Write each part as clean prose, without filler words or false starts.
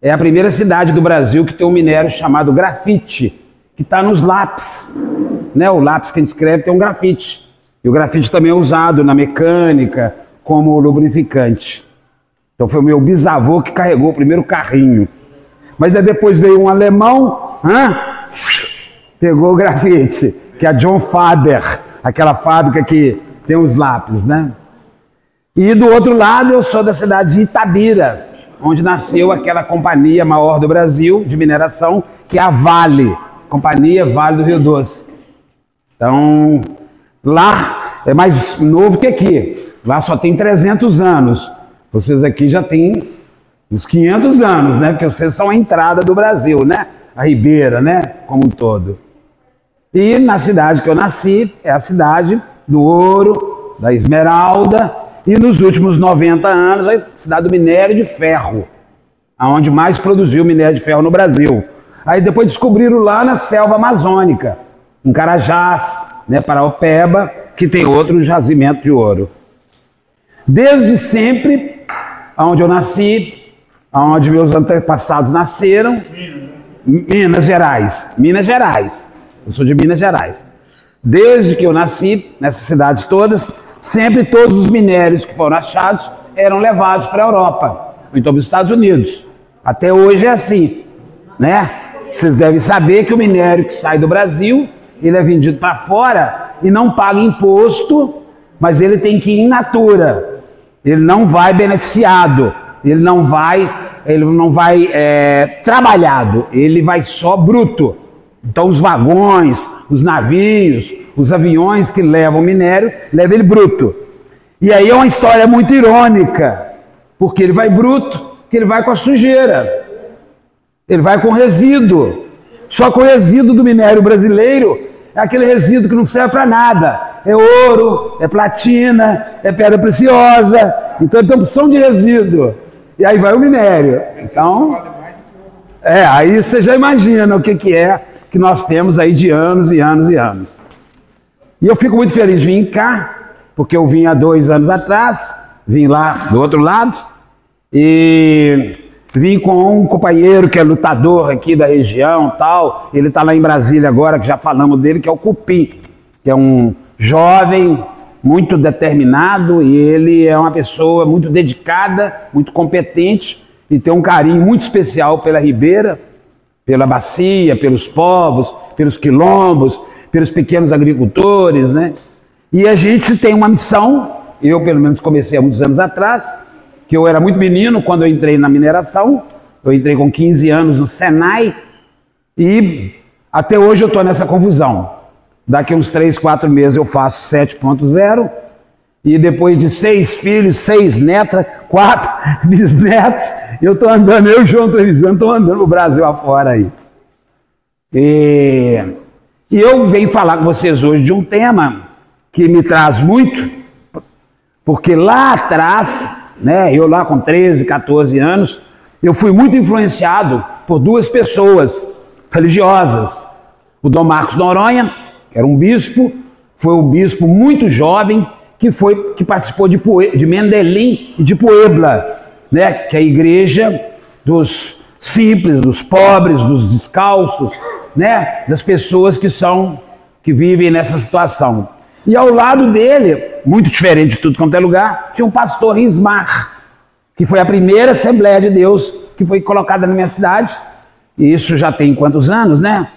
É a primeira cidade do Brasil que tem um minério chamado grafite, que está nos lápis. Né? O lápis que a gente escreve tem um grafite. E o grafite também é usado na mecânica como lubrificante. Então foi o meu bisavô que carregou o primeiro carrinho. Mas aí depois veio um alemão, pegou o grafite, que é a John Faber, aquela fábrica que tem os lápis, né? E do outro lado eu sou da cidade de Itabira, onde nasceu aquela companhia maior do Brasil de mineração, que é a Vale, Companhia Vale do Rio Doce. Então, lá é mais novo que aqui. Lá só tem 300 anos. Vocês aqui já têm uns 500 anos, né? Porque vocês são a entrada do Brasil, né? A Ribeira, né? Como um todo. E na cidade que eu nasci, é a cidade do ouro, da esmeralda, e nos últimos 90 anos, a cidade do minério de ferro, aonde mais produziu minério de ferro no Brasil. Aí depois descobriram lá na selva amazônica, em Carajás, né, Paraopeba, que tem outro jazimento de ouro. Desde sempre, onde eu nasci, onde meus antepassados nasceram, Minas Gerais. Minas Gerais. Eu sou de Minas Gerais. Desde que eu nasci, nessas cidades todas, sempre todos os minérios que foram achados eram levados para a Europa, ou então para os Estados Unidos. Até hoje é assim, né? Vocês devem saber que o minério que sai do Brasil, ele é vendido para fora e não paga imposto, mas ele tem que ir in natura. Ele não vai beneficiado, ele não vai trabalhado, ele vai só bruto. Então os vagões, os navios, os aviões que levam minério, levam ele bruto. E aí é uma história muito irônica, porque ele vai bruto, porque ele vai com a sujeira, ele vai com resíduo. Só que o resíduo do minério brasileiro é aquele resíduo que não serve para nada. É ouro, é platina, é pedra preciosa, então ele tem opção de resíduo. E aí vai o minério. Então, aí você já imagina o que é que nós temos aí de anos e anos e anos. E eu fico muito feliz de vir cá, porque eu vim há 2 anos atrás, vim lá do outro lado, e vim com um companheiro que é lutador aqui da região, tal. Ele está lá em Brasília agora, que já falamos dele, que é o Cupim, que é um jovem muito determinado, e ele é uma pessoa muito dedicada, muito competente, e tem um carinho muito especial pela Ribeira, pela bacia, pelos povos, pelos quilombos, pelos pequenos agricultores, né? E a gente tem uma missão, eu pelo menos comecei há muitos anos atrás, que eu era muito menino quando eu entrei na mineração, eu entrei com 15 anos no Senai, e até hoje eu estou nessa confusão. Daqui uns 3, 4 meses eu faço 7.0, e depois de 6 filhos, 6 netas, 4 bisnetos, eu estou andando, eu e o João Trevisan, estou andando o Brasil afora aí. E eu venho falar com vocês hoje de um tema que me traz muito, porque lá atrás, né, eu lá com 13, 14 anos, eu fui muito influenciado por 2 pessoas religiosas. O Dom Marcos Noronha, que era um bispo, foi um bispo muito jovem, que participou de Mendelim e de Puebla, né, que é a igreja dos simples, dos pobres, dos descalços, né, das pessoas que vivem nessa situação. E ao lado dele, muito diferente de tudo quanto é lugar, tinha um pastor Rismar, que foi a primeira Assembleia de Deus que foi colocada na minha cidade. E isso já tem quantos anos, né?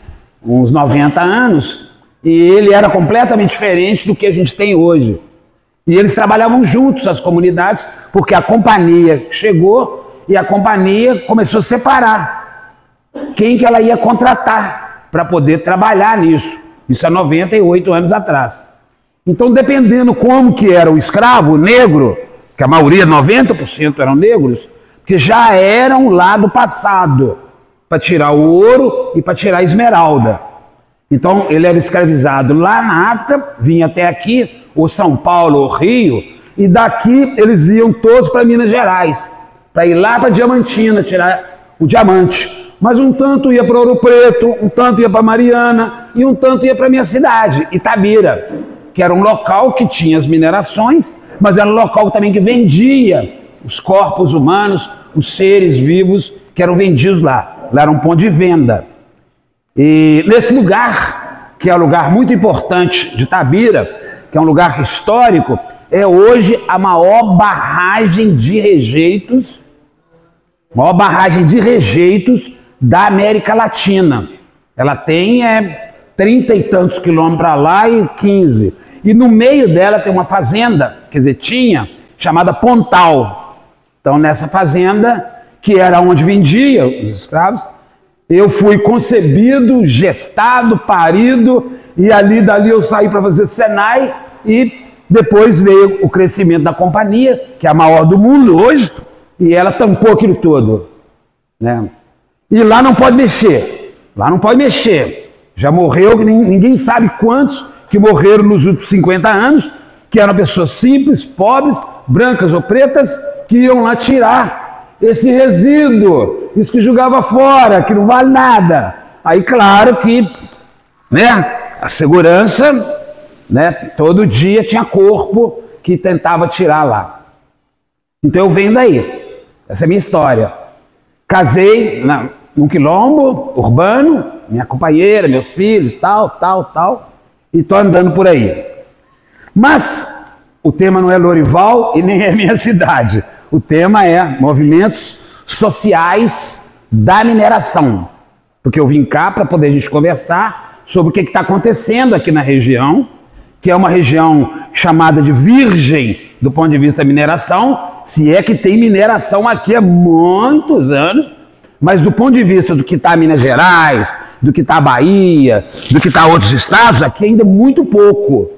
Uns 90 anos. E ele era completamente diferente do que a gente tem hoje. E eles trabalhavam juntos, as comunidades, porque a companhia chegou e a companhia começou a separar quem que ela ia contratar para poder trabalhar nisso. Isso há 98 anos atrás. Então, dependendo como que era o escravo, o negro, que a maioria, 90% eram negros, que já eram lá do passado, para tirar o ouro e para tirar a esmeralda. Então, ele era escravizado lá na África, vinha até aqui, ou São Paulo, ou Rio, e daqui eles iam todos para Minas Gerais, para ir lá para Diamantina, tirar o diamante. Mas um tanto ia para Ouro Preto, um tanto ia para Mariana, e um tanto ia para minha cidade, Itabira, que era um local que tinha as minerações, mas era um local também que vendia os corpos humanos os seres vivos que eram vendidos lá. Lá era um ponto de venda. E nesse lugar, que é um lugar muito importante de Itabira, que é um lugar histórico, é hoje a maior barragem de rejeitos, da América Latina. Ela tem 30 e tantos quilômetros para lá e 15. E no meio dela tem uma fazenda, quer dizer, tinha, chamada Pontal. Então nessa fazenda, que era onde vendia os escravos, eu fui concebido, gestado, parido, e dali eu saí para fazer Senai, e depois veio o crescimento da companhia, que é a maior do mundo hoje, e ela tampou aquilo todo, né? E lá não pode mexer, já morreu, ninguém sabe quantos que morreram nos últimos 50 anos, que eram pessoas simples, pobres, brancas ou pretas, que iam lá tirar esse resíduo, isso que jogava fora, que não vale nada. Aí claro que, né, a segurança, né, todo dia tinha corpo que tentava tirar lá. Então eu venho daí, essa é a minha história. Casei num quilombo urbano, minha companheira, meus filhos, tal, e estou andando por aí. Mas o tema não é Lorival e nem é minha cidade. O tema é movimentos sociais da mineração. Porque eu vim cá para poder a gente conversar sobre o que está acontecendo aqui na região, que é uma região chamada de virgem do ponto de vista da mineração, se é que tem mineração aqui há muitos anos, mas do ponto de vista do que está Minas Gerais, do que está Bahia, do que está outros estados, aqui ainda muito pouco,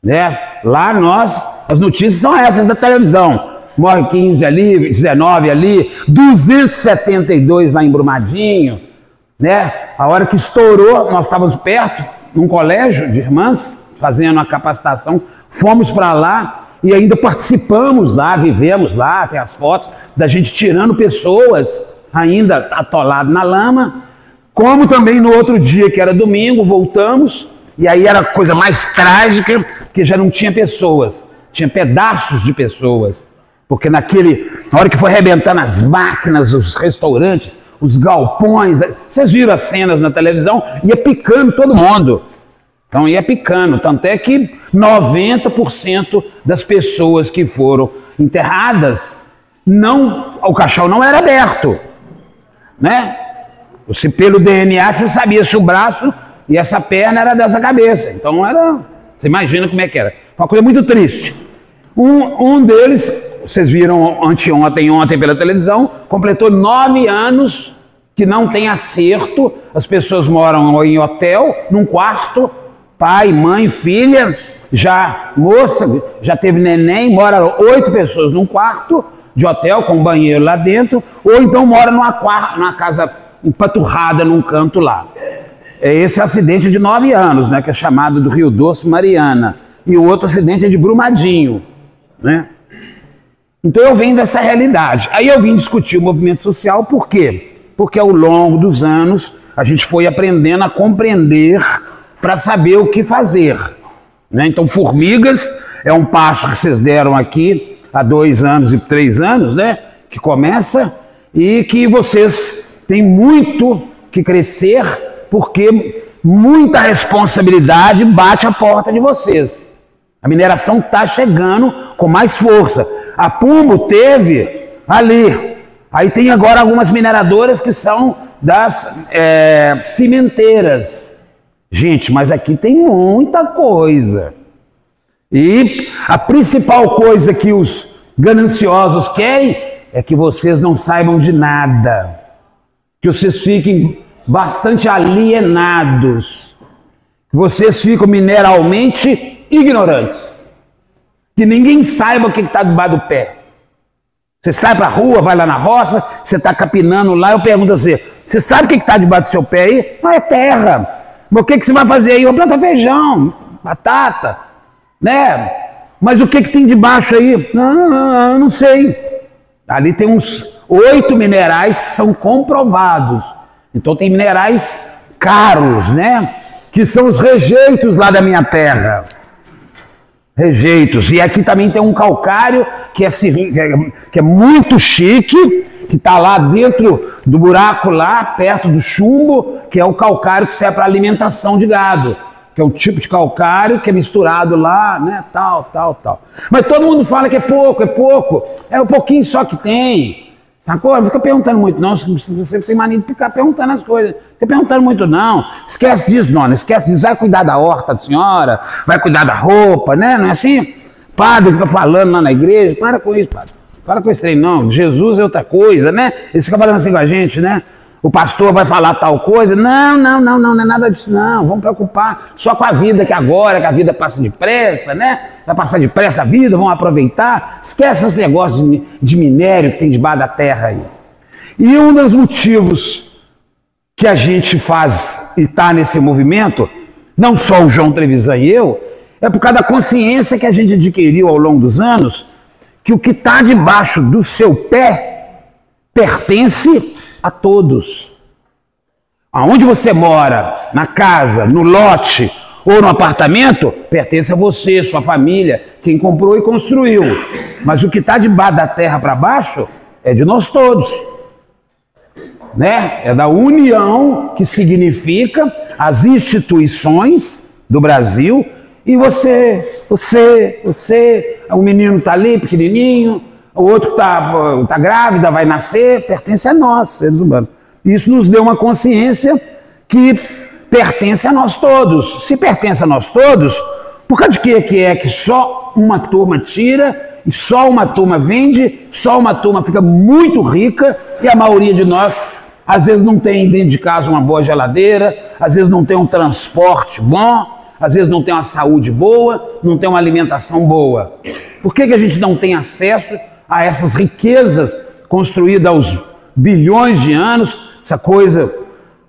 né? Lá as notícias são essas da televisão. Morre 15 ali, 19 ali, 272 lá em Brumadinho, né? A hora que estourou, nós estávamos perto, num colégio de irmãs, fazendo a capacitação, fomos para lá e ainda participamos lá, vivemos lá, tem as fotos da gente tirando pessoas ainda atoladas na lama, como também no outro dia, que era domingo, voltamos, e aí era a coisa mais trágica, que já não tinha pessoas, tinha pedaços de pessoas, porque na hora que foi arrebentando as máquinas, os restaurantes, os galpões, vocês viram as cenas na televisão, ia picando todo mundo. Então ia picando, tanto é que 90% das pessoas que foram enterradas, o caixão não era aberto, né? Pelo DNA você sabia se o braço e essa perna era dessa cabeça, então você imagina como é que era, uma coisa muito triste. Um deles, vocês viram ontem pela televisão, completou 9 anos que não tem acerto, as pessoas moram em hotel, num quarto, pai, mãe, filha, moça, já teve neném, mora 8 pessoas num quarto de hotel com um banheiro lá dentro, ou então mora numa casa empaturrada num canto lá. É esse acidente de 9 anos, né, que é chamado do Rio Doce Mariana, e o outro acidente é de Brumadinho, né? Então eu venho dessa realidade. Aí eu vim discutir o movimento social, por quê? Porque ao longo dos anos a gente foi aprendendo a compreender para saber o que fazer, né? Então formigas é um passo que vocês deram aqui há 2 anos e 3 anos, né? Que começa e que vocês têm muito que crescer, porque muita responsabilidade bate à porta de vocês. A mineração está chegando com mais força. A Pumbo teve ali. Aí tem agora algumas mineradoras que são das cimenteiras. Gente, mas aqui tem muita coisa. E a principal coisa que os gananciosos querem é que vocês não saibam de nada. Que vocês fiquem bastante alienados. Que vocês ficam mineralmente ignorantes. Que ninguém saiba o que está debaixo do pé. Você sai para a rua, vai lá na roça, você está capinando lá, eu pergunto a você, você sabe o que está debaixo do seu pé aí? Não, é terra. Mas o que você vai fazer aí? Eu planto feijão, batata, né? Mas o que tem debaixo aí? Não, eu não sei. Ali tem uns 8 minerais que são comprovados. Então tem minerais caros, né? Que são os rejeitos lá da minha terra. Rejeitos. E aqui também tem um calcário que é muito chique que está lá dentro do buraco, lá perto do chumbo, que é o calcário que serve para alimentação de gado, que é um tipo de calcário que é misturado lá, né, tal. Mas todo mundo fala que é pouco, é um pouquinho só que tem. Sacou? Não fica perguntando muito, não. Você tem mania de ficar perguntando as coisas. Não fica perguntando muito, não. Esquece disso, dona. Esquece disso. Vai cuidar da horta da senhora, vai cuidar da roupa, né? Não é assim? Padre fica falando lá na igreja. Para com isso, padre. Para com esse trem, não. Jesus é outra coisa, né? Ele fica falando assim com a gente, né? O pastor vai falar tal coisa. Não é nada disso, não. Vamos preocupar só com a vida que agora, que a vida passa depressa, né? Vai passar depressa a vida, vamos aproveitar. Esquece esse negócio de minério que tem debaixo da terra aí. E um dos motivos que a gente faz e está nesse movimento, não só o João Trevisan e eu, é por causa da consciência que a gente adquiriu ao longo dos anos, que o que está debaixo do seu pé pertence a todos. Aonde você mora, na casa, no lote ou no apartamento, pertence a você, sua família, quem comprou e construiu. Mas o que está debaixo da terra para baixo é de nós todos. Né? É da união que significa as instituições do Brasil. E você, o menino está ali, pequenininho, o outro está grávida, vai nascer, pertence a nós, seres humanos. Isso nos deu uma consciência que pertence a nós todos. Se pertence a nós todos, por causa de que é que só uma turma tira, e só uma turma vende, só uma turma fica muito rica, e a maioria de nós, às vezes não tem dentro de casa uma boa geladeira, às vezes não tem um transporte bom, às vezes não tem uma saúde boa, não tem uma alimentação boa. Por que a gente não tem acesso a essas riquezas construídas aos bilhões de anos, essa coisa,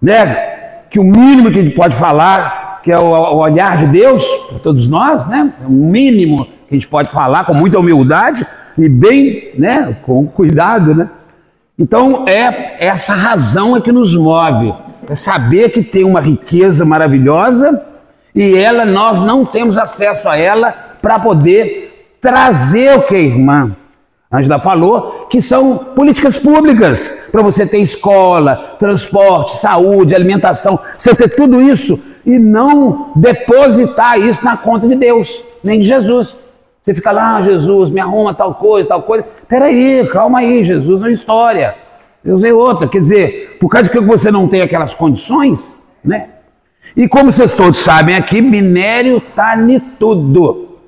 né, que o mínimo que a gente pode falar, que é o olhar de Deus, para todos nós, né, o mínimo que a gente pode falar com muita humildade e bem, né, com cuidado, né. Então essa razão é que nos move, é saber que tem uma riqueza maravilhosa e nós não temos acesso a ela para poder trazer o que a irmã Ângela falou, que são políticas públicas, para você ter escola, transporte, saúde, alimentação, você ter tudo isso e não depositar isso na conta de Deus, nem de Jesus. Você fica lá, Jesus, me arruma tal coisa. Peraí, calma aí, Jesus é uma história, Deus é outra. Quer dizer, por causa de que você não tem aquelas condições, né? E como vocês todos sabem aqui, minério está em tudo.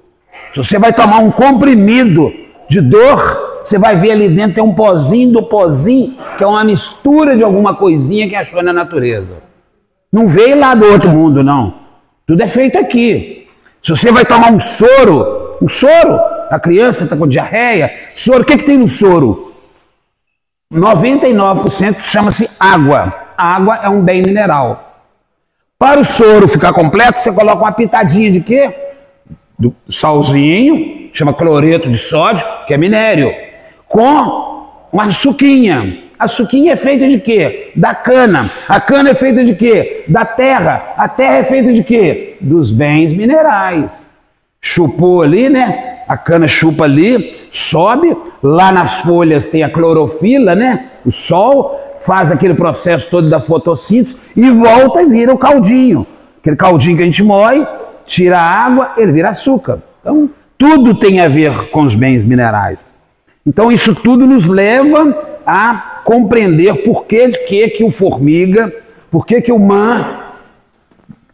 Se você vai tomar um comprimido de dor, você vai ver ali dentro tem um pozinho do pozinho, que é uma mistura de alguma coisinha que achou na natureza. Não veio lá do outro mundo, não. Tudo é feito aqui. Se você vai tomar um soro, a criança está com diarreia, soro, o que tem no soro? 99% chama-se água. A água é um bem mineral. Para o soro ficar completo, você coloca uma pitadinha de quê? Do salzinho, chama cloreto de sódio, que é minério, com uma suquinha. A suquinha é feita de quê? Da cana. A cana é feita de quê? Da terra. A terra é feita de quê? Dos bens minerais. Chupou ali, né? A cana chupa ali, sobe. Lá nas folhas tem a clorofila, né? O sol faz aquele processo todo da fotossíntese e volta e vira o caldinho. Aquele caldinho que a gente moe, tira a água, ele vira açúcar. Então, tudo tem a ver com os bens minerais. Então, isso tudo nos leva a compreender por que o formiga, por que o man.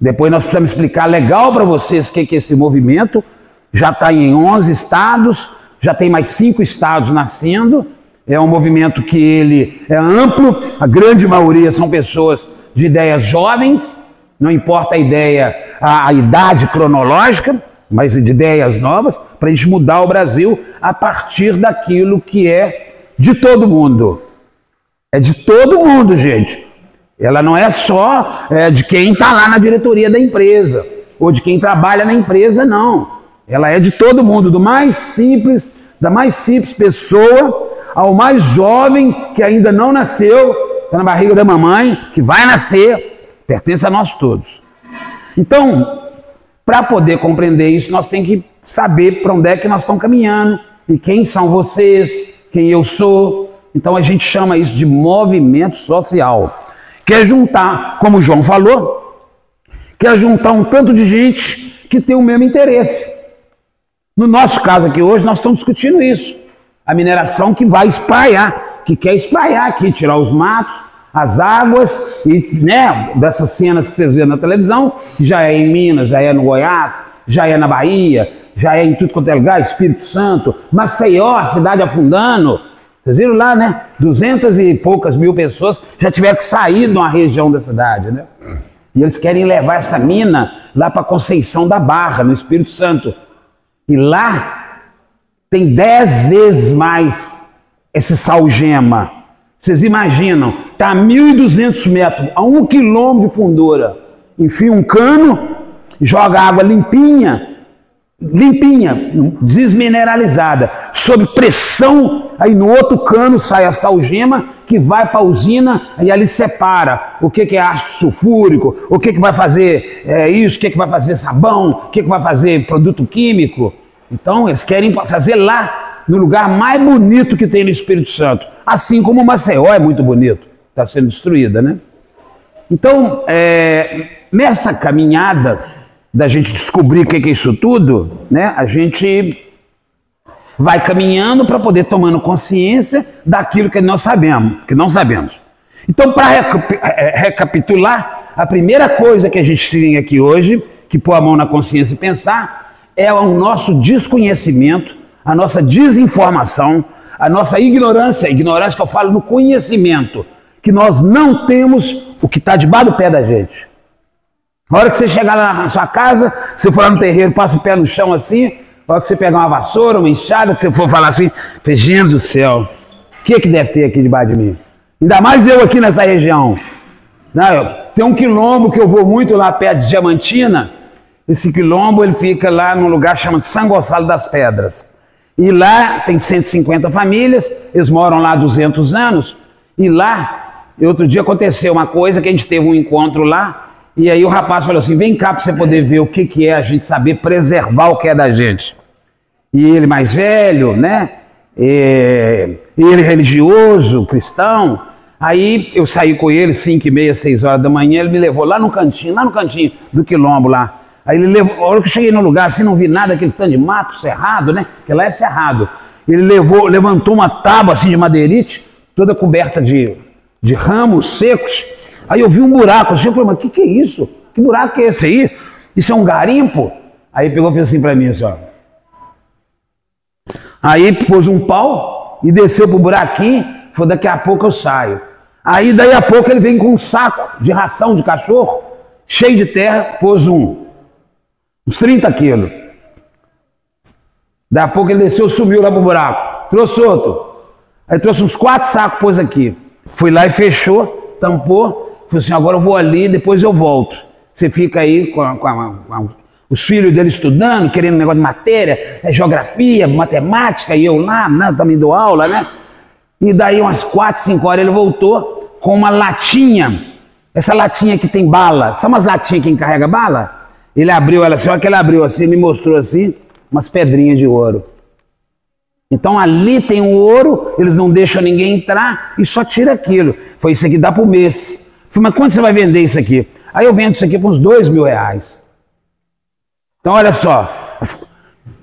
Depois nós precisamos explicar legal para vocês o que é esse movimento. Já está em 11 estados, já tem mais 5 estados nascendo. É um movimento que ele é amplo, a grande maioria são pessoas de ideias jovens, não importa a ideia, a idade cronológica, mas de ideias novas, para a gente mudar o Brasil a partir daquilo que é de todo mundo. É de todo mundo, gente. Ela não é só de quem está lá na diretoria da empresa, ou de quem trabalha na empresa, não. Ela é de todo mundo, do mais simples, da mais simples pessoa, ao mais jovem que ainda não nasceu, está na barriga da mamãe, que vai nascer, pertence a nós todos. Então, para poder compreender isso, nós temos que saber para onde é que nós estamos caminhando, e quem são vocês, quem eu sou, Então a gente chama isso de movimento social. Quer juntar, como o João falou, quer juntar um tanto de gente que tem o mesmo interesse. No nosso caso aqui hoje, nós estamos discutindo isso. A mineração que vai espraiar, que quer espraiar aqui, tirar os matos, as águas, e né, dessas cenas que vocês vêem na televisão, já é em Minas, já é no Goiás, já é na Bahia, já é em tudo quanto é lugar, Espírito Santo, Maceió, a cidade afundando. Vocês viram lá, né? 200 e poucas mil pessoas já tiveram que sair de uma região da cidade, né? E eles querem levar essa mina lá para Conceição da Barra, no Espírito Santo. E lá tem 10 vezes mais esse salgema. Vocês imaginam? Está a 1.200 metros, a 1 quilômetro de fundura. Enfia um cano, joga água limpinha, desmineralizada, sob pressão, aí no outro cano sai a salgema que vai para a usina e ali separa o que é ácido sulfúrico, o que vai fazer isso, o que vai fazer sabão, o que vai fazer produto químico. Então eles querem fazer lá, no lugar mais bonito que tem no Espírito Santo, assim como Maceió é muito bonito, está sendo destruída, né? Então, nessa caminhada da gente descobrir o que é isso tudo, né? A gente vai caminhando para poder tomando consciência daquilo que nós sabemos, que não sabemos. Então, para recapitular, a primeira coisa que a gente tem aqui hoje, que pôr a mão na consciência e pensar, é o nosso desconhecimento, a nossa desinformação, a nossa ignorância que eu falo no conhecimento, que nós não temos o que está debaixo do pé da gente. Na hora que você chegar lá na sua casa, você for lá no terreiro, passa o pé no chão assim, na hora que você pegar uma vassoura, uma enxada, que você for falar assim, gente do céu, o que deve ter aqui debaixo de mim? Ainda mais eu aqui nessa região. Não, tem um quilombo que eu vou muito lá perto de Diamantina. Esse quilombo ele fica lá num lugar chamado São Gonçalo das Pedras. E lá tem 150 famílias, eles moram lá há 200 anos. E lá, outro dia aconteceu uma coisa que a gente teve um encontro lá. E aí o rapaz falou assim, vem cá para você poder ver o que é a gente saber preservar o que é da gente. E ele mais velho, né? E ele religioso, cristão. Aí eu saí com ele 5h30, 6 horas da manhã, ele me levou lá no cantinho do quilombo lá. Aí ele levou, a hora que eu cheguei no lugar, assim, não vi nada, aquele tanto de mato, cerrado, né? Porque lá é cerrado. Ele levantou uma tábua assim de madeirite, toda coberta de ramos secos. Aí eu vi um buraco assim, eu falei, mas o que é isso? Que buraco é esse aí? Isso é um garimpo? Aí pegou e fez assim pra mim, assim, ó. Aí pôs um pau e desceu pro buraquinho, falou, daqui a pouco eu saio. Aí daí a pouco ele vem com um saco de ração de cachorro, cheio de terra, pôs uns 30 quilos. Daí a pouco ele desceu, subiu lá pro buraco, trouxe outro. Aí trouxe uns 4 sacos, pôs aqui. Fui lá e fechou, tampou. Falei assim, agora eu vou ali, depois eu volto. Você fica aí com os filhos dele estudando, querendo um negócio de matéria, geografia, matemática, e eu lá, né, também dou aula, né? E daí umas 4, 5 horas ele voltou com uma latinha. Essa latinha que tem bala, sabe umas latinhas que carrega bala? Ele abriu ela assim, olha que ele abriu assim, me mostrou assim, umas pedrinhas de ouro. Então ali tem o ouro, eles não deixam ninguém entrar e só tira aquilo. Foi isso aqui, dá para o mês. Falei, mas quanto você vai vender isso aqui? Aí eu vendo isso aqui por uns R$2.000. Então olha só.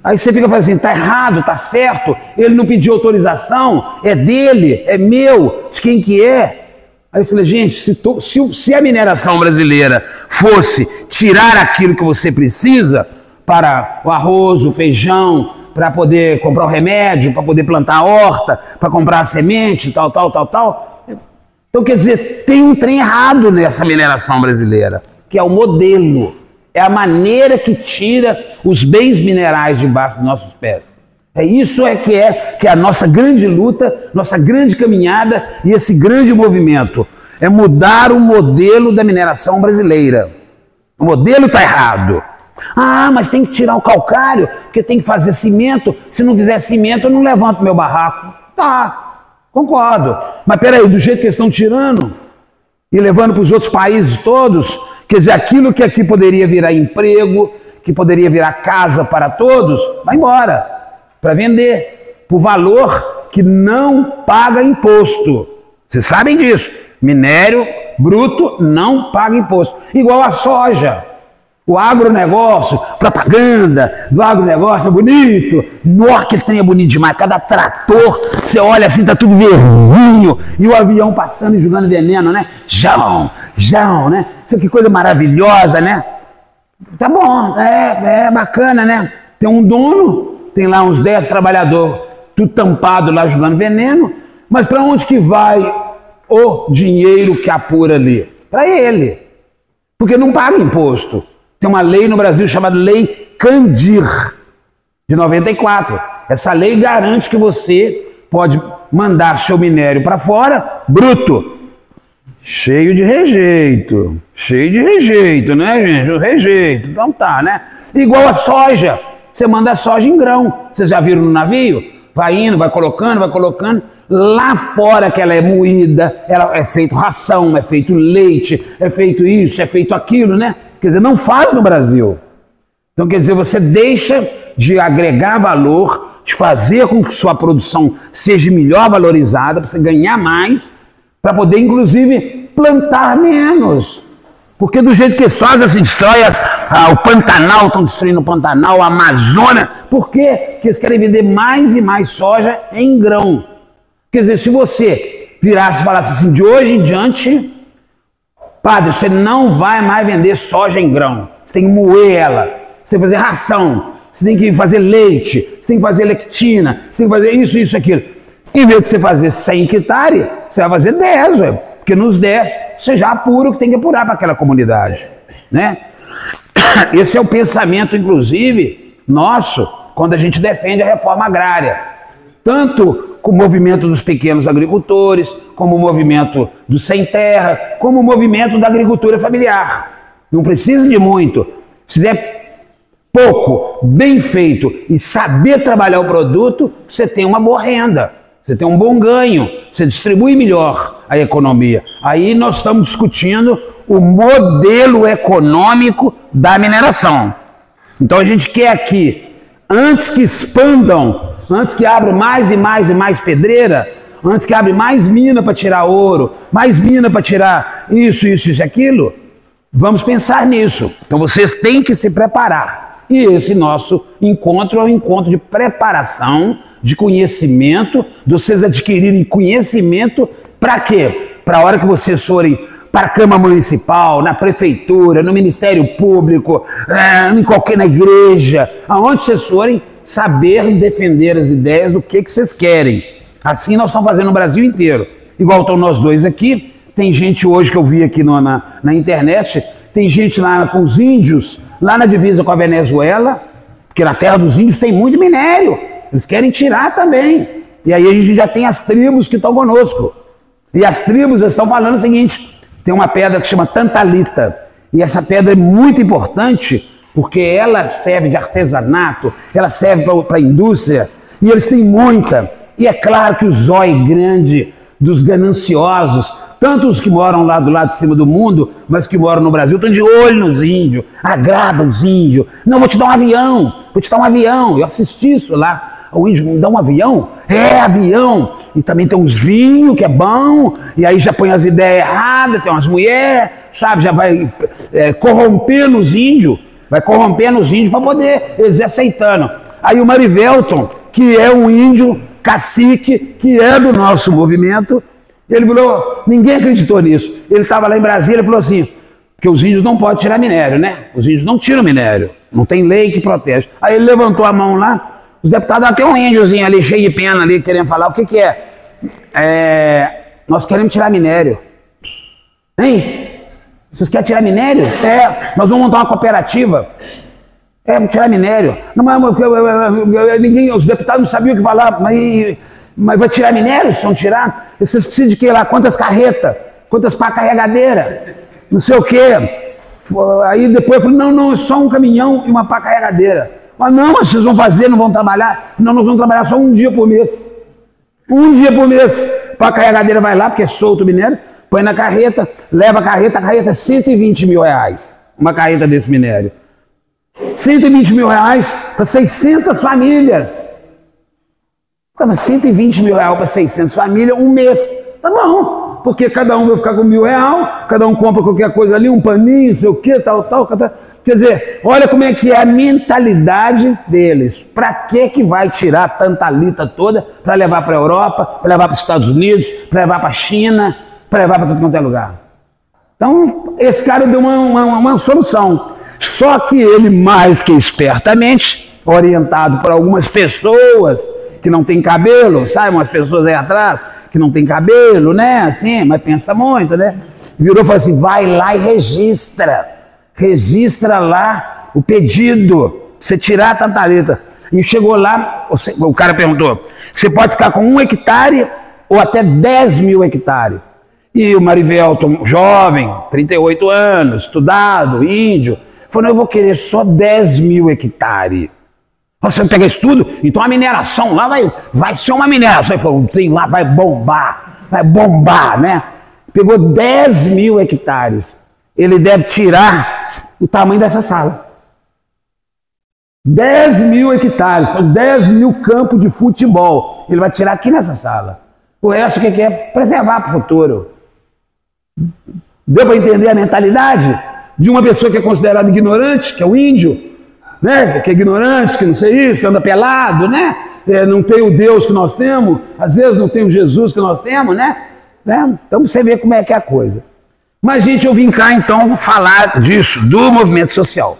Aí você fica falando assim, tá errado, tá certo, ele não pediu autorização, é dele, é meu, de quem que é? Aí eu falei, gente, se a mineração brasileira fosse tirar aquilo que você precisa para o arroz, o feijão, para poder comprar o remédio, para poder plantar a horta, para comprar a semente, tal. Então, quer dizer, tem um trem errado nessa mineração brasileira, que é o modelo, é a maneira que tira os bens minerais debaixo dos nossos pés. É isso que é a nossa grande luta, nossa grande caminhada e esse grande movimento. É mudar o modelo da mineração brasileira. O modelo está errado. Ah, mas tem que tirar o calcário, porque tem que fazer cimento. Se não fizer cimento, eu não levanto meu barraco. Tá, concordo. Mas peraí, do jeito que eles estão tirando e levando para os outros países todos, quer dizer, aquilo que aqui poderia virar emprego, que poderia virar casa para todos, vai embora, para vender, por valor que não paga imposto. Vocês sabem disso. Minério bruto não paga imposto. Igual a soja. O agronegócio, propaganda do agronegócio é bonito. Nossa, que trem é bonito demais. Cada trator, você olha assim, tá tudo vermelho. E o avião passando e jogando veneno, né? Jão, né? Isso que coisa maravilhosa, né? Tá bom, é bacana, né? Tem um dono, tem lá uns 10 trabalhadores, tudo tampado lá jogando veneno. Mas para onde que vai o dinheiro que apura ali? Para ele. Porque não paga imposto. Tem uma lei no Brasil chamada Lei Candir, de 94. Essa lei garante que você pode mandar seu minério para fora, bruto. Cheio de rejeito, né, gente? O rejeito, então tá, né? Igual a soja, você manda a soja em grão. Vocês já viram no navio? Vai indo, vai colocando. Lá fora que ela é moída, ela é feito ração, é feito leite, é feito isso, é feito aquilo, né? Quer dizer, não faz no Brasil. Então, quer dizer, você deixa de agregar valor, de fazer com que sua produção seja melhor valorizada, para você ganhar mais, para poder, inclusive, plantar menos. Porque do jeito que soja se destrói, o Pantanal, estão destruindo o Pantanal, a Amazônia. Por quê? Porque eles querem vender mais e mais soja em grão. Quer dizer, se você virasse e falasse assim, de hoje em diante, padre, você não vai mais vender soja em grão. Você tem que moer ela, você tem que fazer ração, você tem que fazer leite, você tem que fazer lectina, você tem que fazer isso, aquilo. Em vez de você fazer 100 hectares, você vai fazer 10, ué, porque nos 10 você já apura o que tem que apurar para aquela comunidade, né? Esse é o pensamento, inclusive, nosso, quando a gente defende a reforma agrária. Tanto com o movimento dos pequenos agricultores, como o movimento do sem terra, como o movimento da agricultura familiar. Não precisa de muito. Se fizer pouco, bem feito e saber trabalhar o produto, você tem uma boa renda, você tem um bom ganho, você distribui melhor a economia. Aí nós estamos discutindo o modelo econômico da mineração. Então a gente quer aqui, antes que expandam, antes que abra mais e mais pedreira, antes que abre mais mina para tirar ouro, mais mina para tirar isso e aquilo, vamos pensar nisso. Então vocês têm que se preparar. E esse nosso encontro é um encontro de preparação, de conhecimento, de vocês adquirirem conhecimento para quê? Para a hora que vocês forem para a Câmara Municipal, na Prefeitura, no Ministério Público, na igreja, aonde vocês forem, saber defender as ideias do que vocês querem. Assim nós estamos fazendo no Brasil inteiro. Igual estão nós dois aqui, tem gente hoje que eu vi aqui na internet, tem gente lá com os índios, lá na divisa com a Venezuela, porque na terra dos índios tem muito minério, eles querem tirar também. E aí a gente já tem as tribos que estão conosco. E as tribos estão falando o seguinte, tem uma pedra que chama Tantalita, e essa pedra é muito importante, porque ela serve de artesanato, ela serve para a indústria, e eles têm muita. E é claro que o zóio grande dos gananciosos, tanto os que moram lá do lado de cima do mundo, mas que moram no Brasil, estão de olho nos índios, agradam os índios. Não, vou te dar um avião, eu assisti isso lá. O índio me dá um avião? É, avião. E também tem uns vinhos, que é bom, e aí já põe as ideias erradas, tem umas mulheres, sabe, já vai corrompendo os índios. Vai corrompendo os índios para poder eles aceitando. Aí o Marivelton, que é um índio cacique, que é do nosso movimento, ele falou, ninguém acreditou nisso. Ele estava lá em Brasília e falou assim, porque os índios não podem tirar minério, né? Os índios não tiram minério, não tem lei que protege. Aí ele levantou a mão lá, os deputados, tem um índiozinho ali, cheio de pena ali, querendo falar, o que é? Nós queremos tirar minério. Hein? Vocês querem tirar minério? Nós vamos montar uma cooperativa. Vamos tirar minério. Não, ninguém, os deputados não sabiam o que falar, mas vai tirar minério? Se vão tirar? Vocês precisam de quê lá? Quantas carretas? Quantas pá carregadeira? Não sei o quê. Aí depois eu falei, não, é só um caminhão e uma pá carregadeira. Mas não, vocês vão fazer, não vão trabalhar? Não, nós vamos trabalhar só um dia por mês. Um dia por mês. Pá carregadeira vai lá, porque é solto o minério, põe na carreta, leva a carreta é 120 mil reais. Uma carreta desse minério. 120 mil reais para 600 famílias. Ficava 120 mil reais para 600 famílias, um mês. Tá bom, porque cada um vai ficar com R$1.000, cada um compra qualquer coisa ali, um paninho, sei o que, tal. Quer dizer, olha como é que é a mentalidade deles. Para que vai tirar tanta lita toda para levar para a Europa, para levar para os Estados Unidos, para levar para a China, para levar para todo quanto é lugar? Então, esse cara deu uma solução. Só que ele, mais que espertamente, orientado por algumas pessoas que não tem cabelo, sabe? Umas pessoas aí atrás que não tem cabelo, né? Assim, mas pensa muito, né? Virou e falou assim, vai lá e registra lá o pedido, você tirar a tanta letra. E chegou lá, o cara perguntou, você pode ficar com 1 hectare ou até 10 mil hectares. E o Marivelton, jovem, 38 anos, estudado, índio, falou, não, eu vou querer só 10 mil hectares. Você não pega isso tudo? Então a mineração lá vai ser uma mineração. Ele falou, o trem lá vai bombar, né? Pegou 10 mil hectares. Ele deve tirar o tamanho dessa sala. 10 mil hectares, são 10 mil campos de futebol. Ele vai tirar aqui nessa sala. O resto, o que é? Preservar para o futuro. Deu para entender a mentalidade de uma pessoa que é considerada ignorante, que é o índio, né? Que é ignorante, que não sei isso, que anda pelado, né? Não tem o Deus que nós temos, às vezes não tem o Jesus que nós temos, né? Então você vê como é que é a coisa. Mas, gente, eu vim cá então falar disso, do movimento social.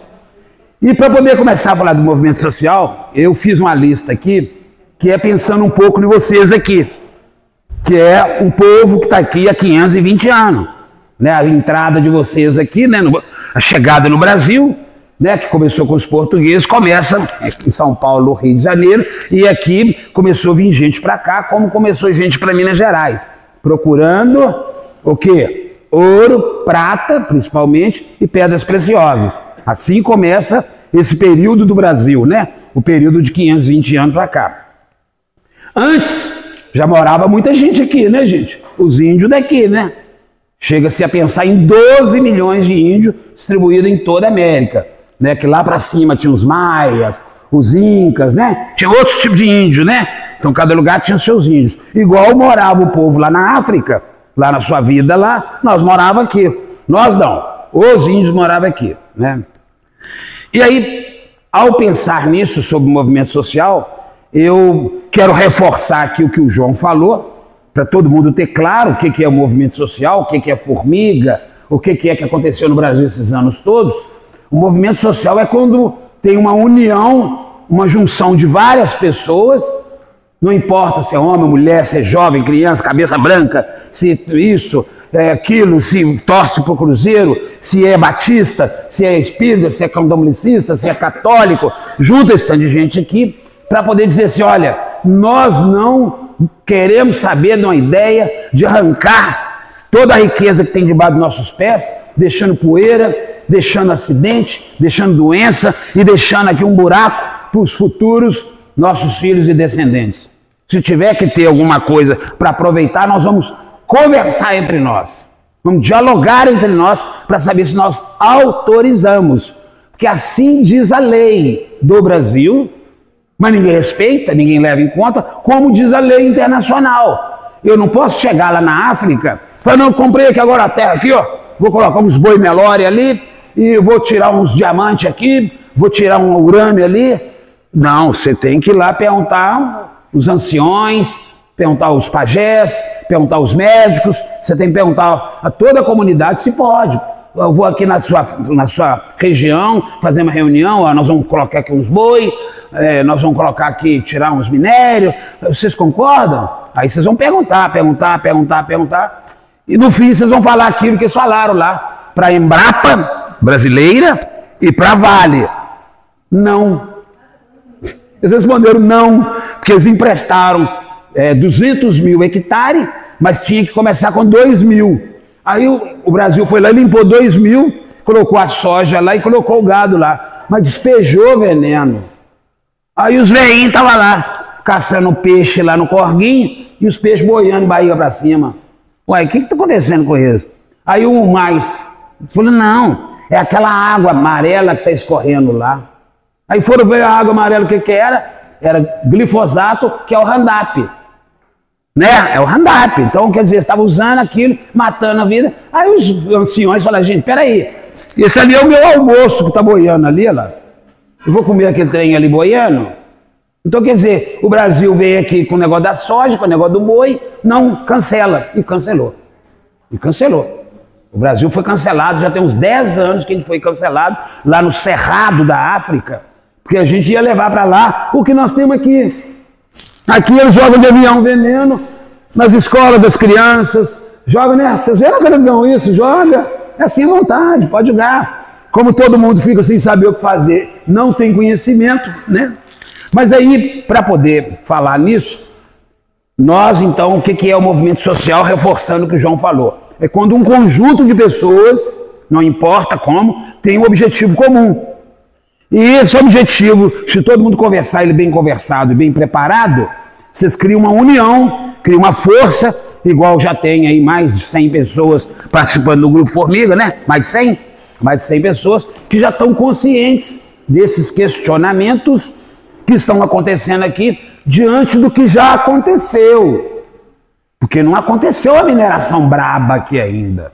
E para poder começar a falar do movimento social, eu fiz uma lista aqui, que é pensando um pouco em vocês aqui, que é um povo que está aqui há 520 anos. Né? A entrada de vocês aqui, né? A chegada no Brasil, né? Que começou com os portugueses, começa em São Paulo, Rio de Janeiro, e aqui começou a vir gente para cá, como começou gente para Minas Gerais, procurando o quê? Ouro, prata, principalmente, e pedras preciosas. Assim começa esse período do Brasil, né? O período de 520 anos para cá. Antes, já morava muita gente aqui, né, gente? Os índios daqui, né? Chega-se a pensar em 12 milhões de índios distribuídos em toda a América, né? Que lá para cima tinha os maias, os incas, né? Tinha outro tipo de índio, né? Então cada lugar tinha seus índios. Igual morava o povo lá na África, lá na sua vida lá, nós morava aqui. Nós não, os índios moravam aqui, né? E aí, ao pensar nisso, sobre o movimento social, eu quero reforçar aqui o que o João falou, para todo mundo ter claro o que é o movimento social, o que é formiga, o que é que aconteceu no Brasil esses anos todos. O movimento social é quando tem uma união, uma junção de várias pessoas, não importa se é homem, mulher, se é jovem, criança, cabeça branca, se isso, aquilo, se torce para o Cruzeiro, se é batista, se é espírita, se é candomblecista, se é católico, junta esse tanto de gente aqui para poder dizer assim, olha, nós não queremos saber de uma ideia de arrancar toda a riqueza que tem debaixo dos nossos pés, deixando poeira, deixando acidente, deixando doença e deixando aqui um buraco para os futuros nossos filhos e descendentes. Se tiver que ter alguma coisa para aproveitar, nós vamos conversar entre nós. Vamos dialogar entre nós para saber se nós autorizamos. Porque assim diz a lei do Brasil, mas ninguém respeita, ninguém leva em conta, como diz a lei internacional. Eu não posso chegar lá na África, falar, não, comprei aqui agora a terra aqui, ó, vou colocar uns boi Nelore ali, e vou tirar uns diamantes aqui, vou tirar um urânio ali. Não, você tem que ir lá perguntar os anciões, perguntar os pajés, perguntar os médicos, você tem que perguntar a toda a comunidade se pode. Eu vou aqui na sua região fazer uma reunião, ó, nós vamos colocar aqui uns boi, nós vamos colocar aqui, tirar uns minérios, vocês concordam? Aí vocês vão perguntar, e no fim vocês vão falar aquilo que eles falaram lá, para a Embrapa brasileira e para a Vale. Não. Eles responderam não, porque eles emprestaram 200 mil hectares, mas tinha que começar com 2 mil. Aí o Brasil foi lá e limpou 2 mil, colocou a soja lá e colocou o gado lá, mas despejou veneno. Aí os velhinhos estavam lá, caçando peixe lá no corguinho, e os peixes boiando barriga para cima. Ué, o que está acontecendo com isso? Aí o mais falou, não, é aquela água amarela que está escorrendo lá. Aí foram ver a água amarela, o que era? era glifosato, que é o Roundup. Né? É o Roundup. Então, quer dizer, estava usando aquilo, matando a vida. Aí os anciões falaram, gente, peraí, esse ali é o meu almoço que está boiando ali, olha lá. Eu vou comer aquele trem ali boiando? Então, quer dizer, o Brasil veio aqui com o negócio da soja, com o negócio do boi, não, cancela. E cancelou. E cancelou. O Brasil foi cancelado, já tem uns 10 anos que ele foi cancelado, lá no Cerrado da África, porque a gente ia levar para lá o que nós temos aqui. Aqui eles jogam de avião veneno nas escolas das crianças, jogam, né? Vocês viram na televisão isso? Joga, é assim à vontade, pode jogar. Como todo mundo fica sem saber o que fazer, não tem conhecimento, né? Mas aí, para poder falar nisso, nós então, o que é o movimento social, reforçando o que o João falou? É quando um conjunto de pessoas, não importa como, tem um objetivo comum. E esse objetivo, se todo mundo conversar, ele bem conversado e bem preparado, vocês criam uma união, criam uma força, igual já tem aí mais de 100 pessoas participando do Grupo Formiga, né? Mais de 100 pessoas que já estão conscientes desses questionamentos que estão acontecendo aqui diante do que já aconteceu. Porque não aconteceu a mineração braba aqui ainda.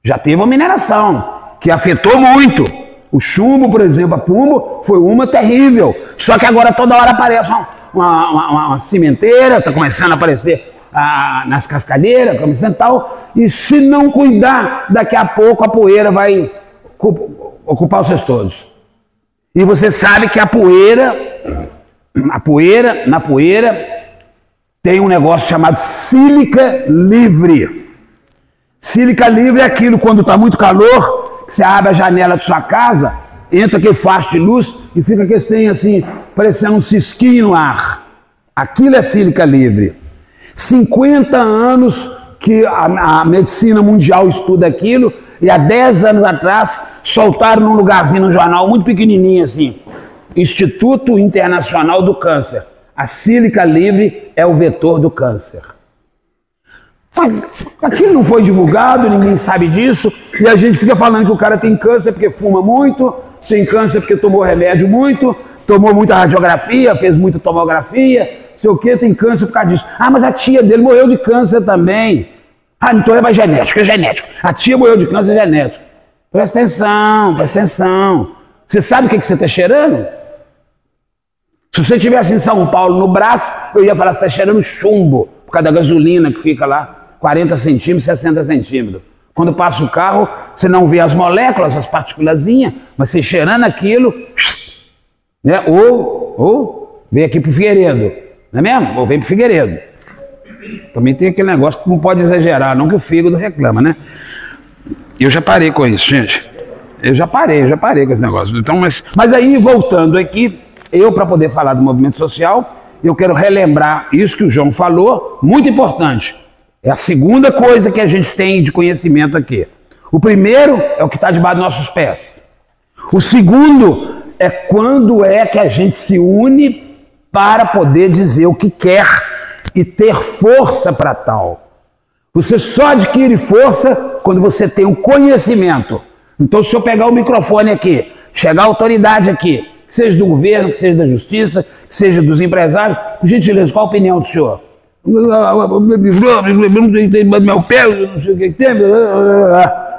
Já teve uma mineração que afetou muito. O chumbo, por exemplo, a Pumbo, foi uma terrível. Só que agora toda hora aparece uma cimenteira, está começando a aparecer nas cascadeiras, começando tal. E se não cuidar, daqui a pouco a poeira vai ocupar os seus todos. E você sabe que na poeira tem um negócio chamado sílica livre. Sílica livre é aquilo quando está muito calor, que você abre a janela de sua casa, entra aquele facho de luz e fica aquele trem assim, parecendo um cisquinho no ar. Aquilo é sílica livre. 50 anos que a medicina mundial estuda aquilo, e há 10 anos atrás soltaram num lugarzinho no jornal muito pequenininho assim, Instituto Internacional do Câncer. A sílica livre é o vetor do câncer. Aquilo não foi divulgado, ninguém sabe disso, e a gente fica falando que o cara tem câncer porque fuma muito, tem câncer porque tomou remédio muito, tomou muita radiografia, fez muita tomografia, sei o que, tem câncer por causa disso. Ah, mas a tia dele morreu de câncer também. Ah, então é mais genético, é genético. A tia morreu de câncer, é genético. Presta atenção, presta atenção. Você sabe o que você está cheirando? Se você estivesse em São Paulo, no braço, eu ia falar, você está cheirando chumbo, por causa da gasolina que fica lá, 40 centímetros, 60 centímetros. Quando passa o carro, você não vê as moléculas, as partículazinhas, mas você cheirando aquilo, né? Ou vem aqui pro Figueiredo, não é mesmo? Ou vem pro Figueiredo. Também tem aquele negócio que não pode exagerar, não que o fígado reclama, né? Eu já parei com isso, gente. Eu já parei com esse negócio. Então, mas aí, voltando aqui, para poder falar do movimento social, eu quero relembrar isso que o João falou, muito importante. É a segunda coisa que a gente tem de conhecimento aqui. O primeiro é o que está debaixo dos nossos pés. O segundo é quando é que a gente se une para poder dizer o que quer e ter força para tal. Você só adquire força quando você tem o conhecimento. Então, se eu pegar o microfone aqui, chegar a autoridade aqui, que seja do governo, que seja da justiça, que seja dos empresários, por gentileza, qual a opinião do senhor? Meu pé, não sei o que tem.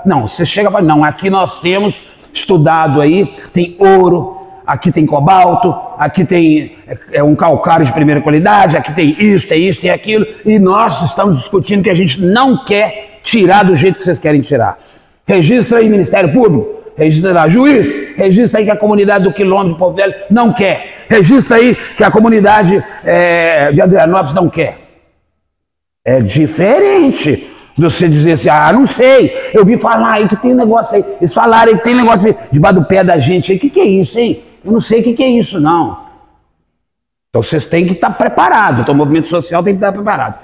Não, você chega e fala, não, aqui nós temos estudado aí, tem ouro, aqui tem cobalto, aqui tem um calcário de primeira qualidade, aqui tem isso, tem aquilo, e nós estamos discutindo que a gente não quer tirar do jeito que vocês querem tirar. Registra aí Ministério Público, registra lá juiz, registra aí que a comunidade do Quilombo de Porto Velho não quer, registra aí que a comunidade de Adrianópolis não quer. É diferente de você dizer assim, ah, não sei, eu vi falar aí que tem negócio aí, eles falaram aí que tem negócio aí debaixo do pé da gente aí, o que é isso, hein? Eu não sei o que é isso, não. Então vocês têm que estar preparados, então o movimento social tem que estar preparado.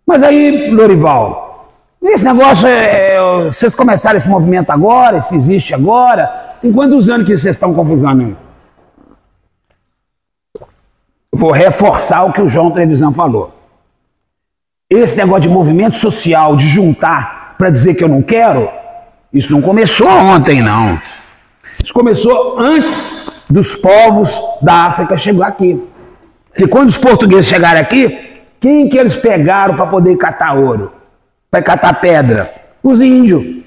Mas aí, Lorival, esse negócio, vocês começaram esse movimento agora, se existe agora, tem quantos anos que vocês estão confusando aí? Eu vou reforçar o que o João Trevisan falou. Esse negócio de movimento social, de juntar para dizer que eu não quero, isso não começou ontem, não. Isso começou antes dos povos da África chegar aqui. que quando os portugueses chegaram aqui, quem que eles pegaram para poder catar ouro? Para catar pedra? Os índios.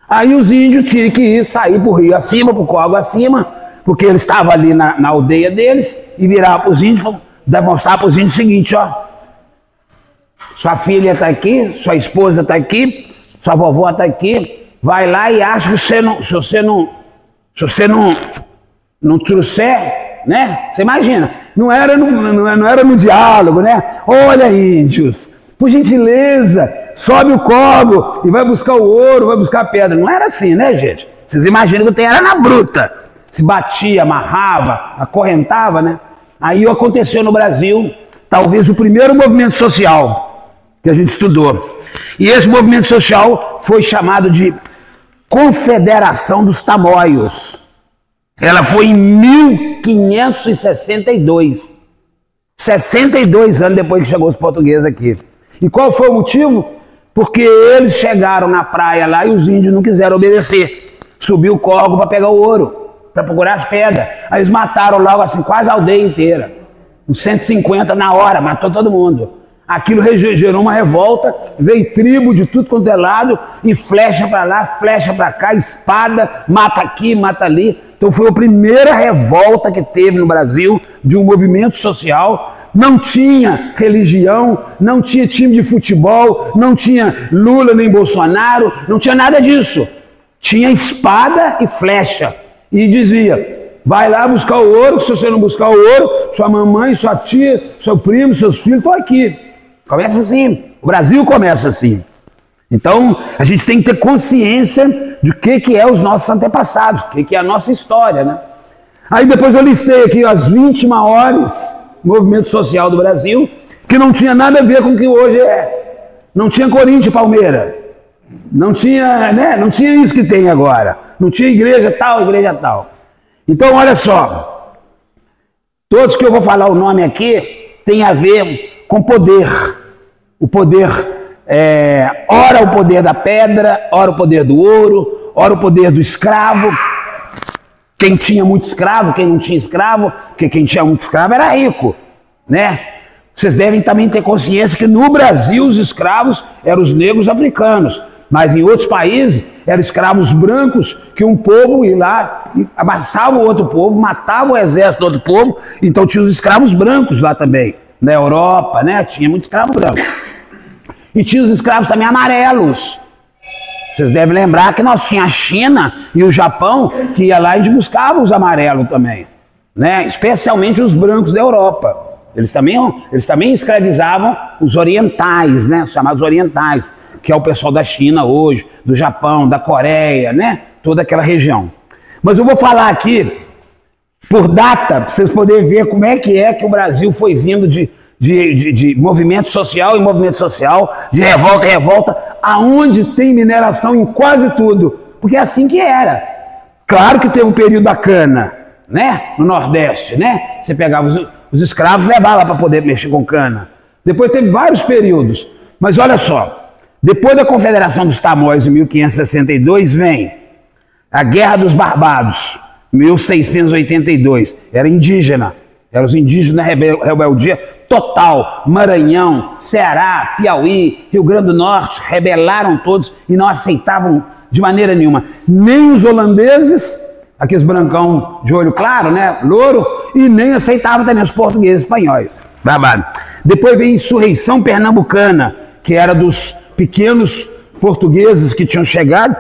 Aí os índios tinham que ir, sair pro rio acima, pro córrego acima, porque eles estavam ali na aldeia deles, e viravam para os índios, demonstrar para os índios o seguinte, ó, sua filha está aqui, sua esposa está aqui, sua vovó está aqui, vai lá e acha que se você não trouxer, né? Você imagina, não era no diálogo, né? Olha, índios, por gentileza, sobe o córrego e vai buscar o ouro, vai buscar a pedra. Não era assim, né, gente? Vocês imaginam que eu era na bruta. Se batia, amarrava, acorrentava, né? Aí aconteceu no Brasil, talvez o primeiro movimento social que a gente estudou. E esse movimento social foi chamado de Confederação dos Tamoios. Ela foi em 1562. 62 anos depois que chegou os portugueses aqui. E qual foi o motivo? Porque eles chegaram na praia lá e os índios não quiseram obedecer. Subiu o córrego para pegar o ouro, para procurar as pedras. Aí eles mataram logo assim, quase a aldeia inteira. Uns 150 na hora, matou todo mundo. Aquilo gerou uma revolta, veio tribo de tudo quanto é lado, e flecha para lá, flecha para cá, espada, mata aqui, mata ali. Então foi a primeira revolta que teve no Brasil de um movimento social. Não tinha religião, não tinha time de futebol, não tinha Lula nem Bolsonaro, não tinha nada disso. Tinha espada e flecha. E dizia, vai lá buscar o ouro, se você não buscar o ouro, sua mamãe, sua tia, seu primo, seus filhos estão aqui. Começa assim, o Brasil começa assim. Então, a gente tem que ter consciência de que é os nossos antepassados, o que é a nossa história, né? Aí depois eu listei aqui as 20 maiores movimentos social do Brasil, que não tinha nada a ver com o que hoje é. Não tinha Corinthians e Palmeiras. Não tinha, né? Não tinha isso que tem agora. Não tinha igreja tal, igreja tal. Então, olha só. Todos que eu vou falar o nome aqui tem a ver com poder. O poder, ora o poder da pedra, ora o poder do ouro, ora o poder do escravo. Quem tinha muito escravo, quem não tinha escravo, porque quem tinha muito escravo era rico, né? Vocês devem também ter consciência que no Brasil os escravos eram os negros africanos, mas em outros países eram escravos brancos que um povo ia lá e amassava o outro povo, matava o exército do outro povo, então tinha os escravos brancos lá também, na Europa, né? Tinha muito escravo branco. E tinha os escravos também amarelos. Vocês devem lembrar que nós tínhamos a China e o Japão, que ia lá e buscava os amarelos também, né? Especialmente os brancos da Europa. Eles também escravizavam os orientais, né? Os chamados orientais, que é o pessoal da China hoje, do Japão, da Coreia, né? Toda aquela região. Mas eu vou falar aqui, por data, para vocês poderem ver como é que o Brasil foi vindo de movimento social em movimento social, de revolta em revolta, aonde tem mineração em quase tudo, porque é assim que era. Claro que teve um período da cana, né? No Nordeste, né? Você pegava os escravos e levava lá para poder mexer com cana. Depois teve vários períodos, mas olha só, depois da Confederação dos Tamoios em 1562 vem a Guerra dos Barbados, 1682, era indígena. Eram os indígenas na rebeldia total. Maranhão, Ceará, Piauí, Rio Grande do Norte, rebelaram todos e não aceitavam de maneira nenhuma. Nem os holandeses, aqueles brancão de olho claro, né, louro, e nem aceitavam também os portugueses e espanhóis. Babado. Depois vem a insurreição pernambucana, que era dos pequenos portugueses que tinham chegado.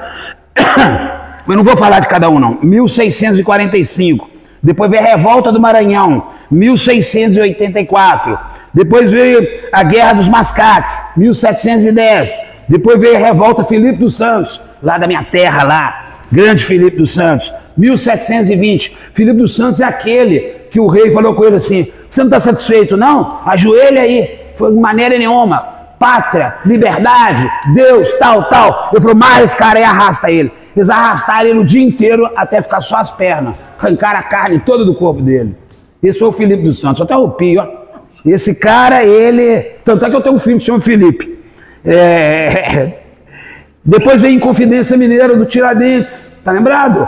Eu não vou falar de cada um não. 1645. Depois veio a Revolta do Maranhão, 1684. Depois veio a Guerra dos Mascates, 1710. Depois veio a Revolta Filipe dos Santos, lá da minha terra, lá, grande Filipe dos Santos, 1720. Filipe dos Santos é aquele que o rei falou com ele assim, você não está satisfeito não? Ajoelha aí. Foi de maneira nenhuma. Pátria, liberdade, Deus, tal, tal. Ele falou, mas esse cara aí arrasta ele. Eles arrastaram ele o dia inteiro até ficar só as pernas. Arrancaram a carne toda do corpo dele. Esse foi o Filipe dos Santos, até arrepio, ó. Esse cara, ele... Tanto é que eu tenho um filho que chama Felipe. Depois veio Inconfidência Mineira do Tiradentes, tá lembrado?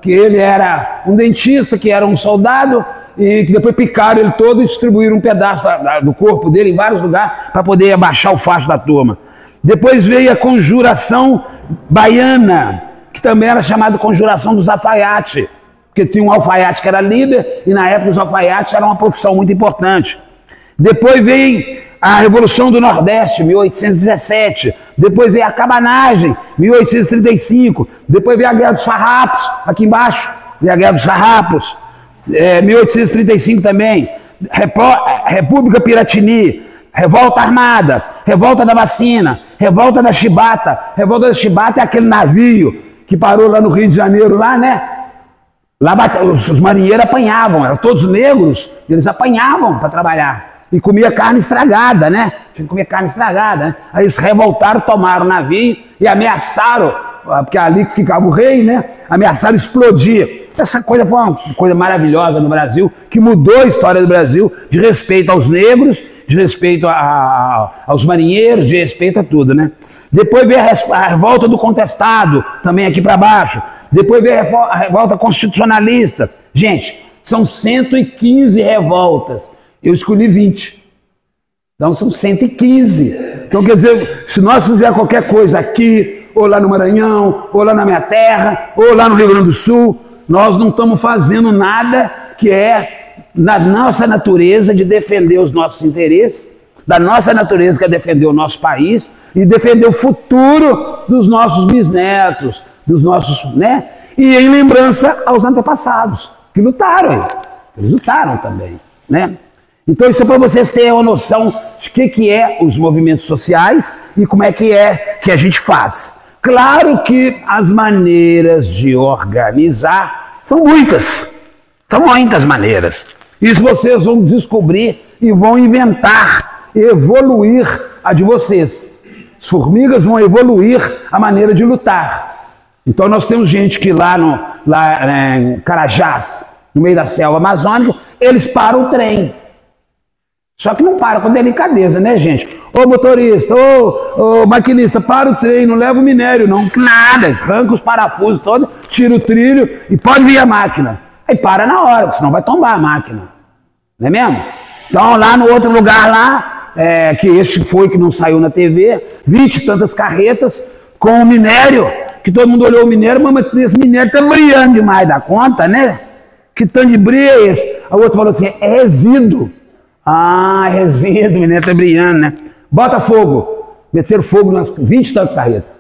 Que ele era um dentista, que era um soldado, e que depois picaram ele todo e distribuíram um pedaço do corpo dele em vários lugares para poder abaixar o facho da turma. Depois veio a conjuração baiana, que também era chamada conjuração dos alfaiates, porque tinha um alfaiate que era líder e na época os alfaiates eram uma profissão muito importante. Depois veio a Revolução do Nordeste, 1817. Depois veio a cabanagem, 1835. Depois veio a Guerra dos Farrapos, aqui embaixo, veio a Guerra dos Farrapos, 1835 também. República Piratini, Revolta Armada, Revolta da Vacina, Revolta da Chibata. Revolta da Chibata é aquele navio que parou lá no Rio de Janeiro, lá, né? Lá os marinheiros apanhavam, eram todos negros, eles apanhavam para trabalhar. E comia carne estragada, né? Tinha que comer carne estragada, né? Aí eles revoltaram, tomaram o navio e ameaçaram, porque é ali que ficava o rei, né? Ameaçaram explodir. Essa coisa foi uma coisa maravilhosa no Brasil, que mudou a história do Brasil, de respeito aos negros, de respeito aos marinheiros, de respeito a tudo, né? Depois veio a revolta do contestado, também aqui para baixo. Depois veio a revolta constitucionalista. Gente, são 115 revoltas. Eu escolhi 20. Então são 115. Então quer dizer, se nós fizermos qualquer coisa aqui, ou lá no Maranhão, ou lá na minha terra, ou lá no Rio Grande do Sul, nós não estamos fazendo nada que é na nossa natureza de defender os nossos interesses, da nossa natureza que é defender o nosso país e defender o futuro dos nossos bisnetos, dos nossos, né? E em lembrança aos antepassados, que lutaram. Eles lutaram também, né? Então isso é para vocês terem uma noção de que é os movimentos sociais e como é que a gente faz. Claro que as maneiras de organizar são muitas maneiras. Isso vocês vão descobrir e vão inventar, evoluir a de vocês. As formigas vão evoluir a maneira de lutar. Então nós temos gente que lá em Carajás, no meio da selva amazônica, eles param o trem. Só que não para com delicadeza, né, gente? Ô motorista, ô maquinista, para o trem, não leva o minério, não. Nada, arranca os parafusos todos, tira o trilho e pode vir a máquina. Aí para na hora, porque senão vai tombar a máquina. Não é mesmo? Então lá no outro lugar lá, que esse foi que não saiu na TV, 20 e tantas carretas com o minério, que todo mundo olhou o minério, mas esse minério tá brilhando demais da conta, né? Que tanto de brilho é esse? A outra falou assim, é resíduo. Ah, resíduo, o minério tá brilhando, né? Bota fogo. Meteram fogo nas 20 e tantas carretas.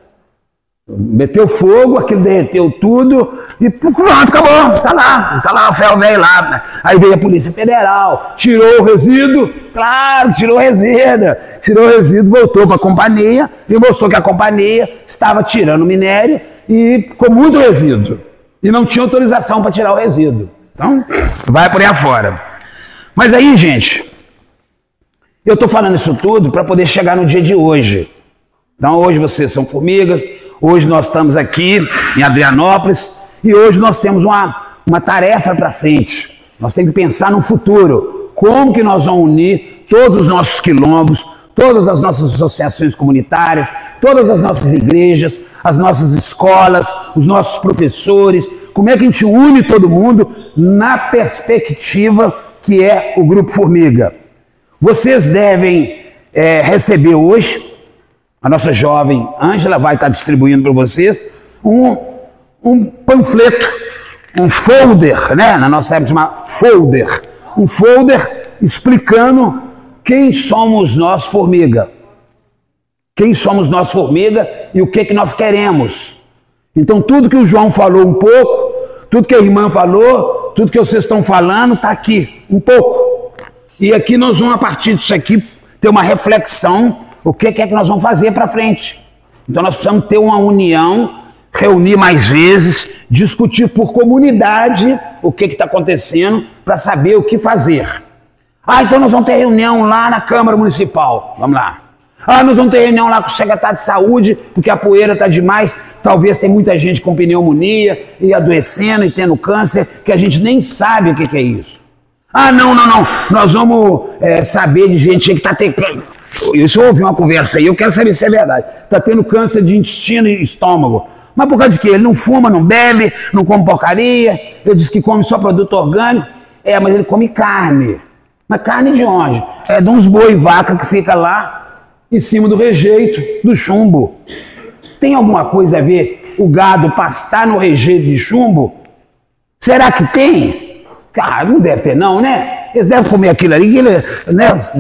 Meteu fogo, aquilo derreteu tudo e pronto, acabou. Tá lá o ferro velho lá. Né? Aí veio a Polícia Federal, tirou o resíduo, claro, tirou o resíduo, voltou para a companhia e mostrou que a companhia estava tirando o minério e com muito resíduo. E não tinha autorização para tirar o resíduo. Então, vai por aí afora. Mas aí, gente, eu estou falando isso tudo para poder chegar no dia de hoje. Então, hoje vocês são formigas, hoje nós estamos aqui em Adrianópolis e hoje nós temos uma tarefa para frente. Nós temos que pensar no futuro. Como que nós vamos unir todos os nossos quilombos, todas as nossas associações comunitárias, todas as nossas igrejas, as nossas escolas, os nossos professores. Como é que a gente une todo mundo na perspectiva que é o Grupo Formiga? Vocês devem receber hoje, a nossa jovem Ângela vai estar distribuindo para vocês um panfleto, um folder, né? Na nossa época chamava folder. Um folder explicando quem somos nós formiga. Quem somos nós formiga e o que nós queremos. Então tudo que o João falou um pouco, tudo que a irmã falou, tudo que vocês estão falando está aqui, um pouco. E aqui nós vamos, a partir disso aqui, ter uma reflexão, o que é que nós vamos fazer para frente. Então nós precisamos ter uma união, reunir mais vezes, discutir por comunidade o que está acontecendo, para saber o que fazer. Ah, então nós vamos ter reunião lá na Câmara Municipal, vamos lá. Ah, nós vamos ter reunião lá com o secretário de saúde, porque a poeira está demais, talvez tem muita gente com pneumonia, e adoecendo, e tendo câncer, que a gente nem sabe o que é isso. Ah, não, nós vamos saber de gente que está tendo... Isso eu ouvi uma conversa aí, eu quero saber se é verdade. Está tendo câncer de intestino e estômago. Mas por causa de quê? Ele não fuma, não bebe, não come porcaria, ele diz que come só produto orgânico. Mas ele come carne. Mas carne de onde? É de uns boi e vaca que fica lá em cima do rejeito, do chumbo. Tem alguma coisa a ver o gado pastar no rejeito de chumbo? Será que tem? Cara, não deve ter não, né? Eles devem comer aquilo ali, né?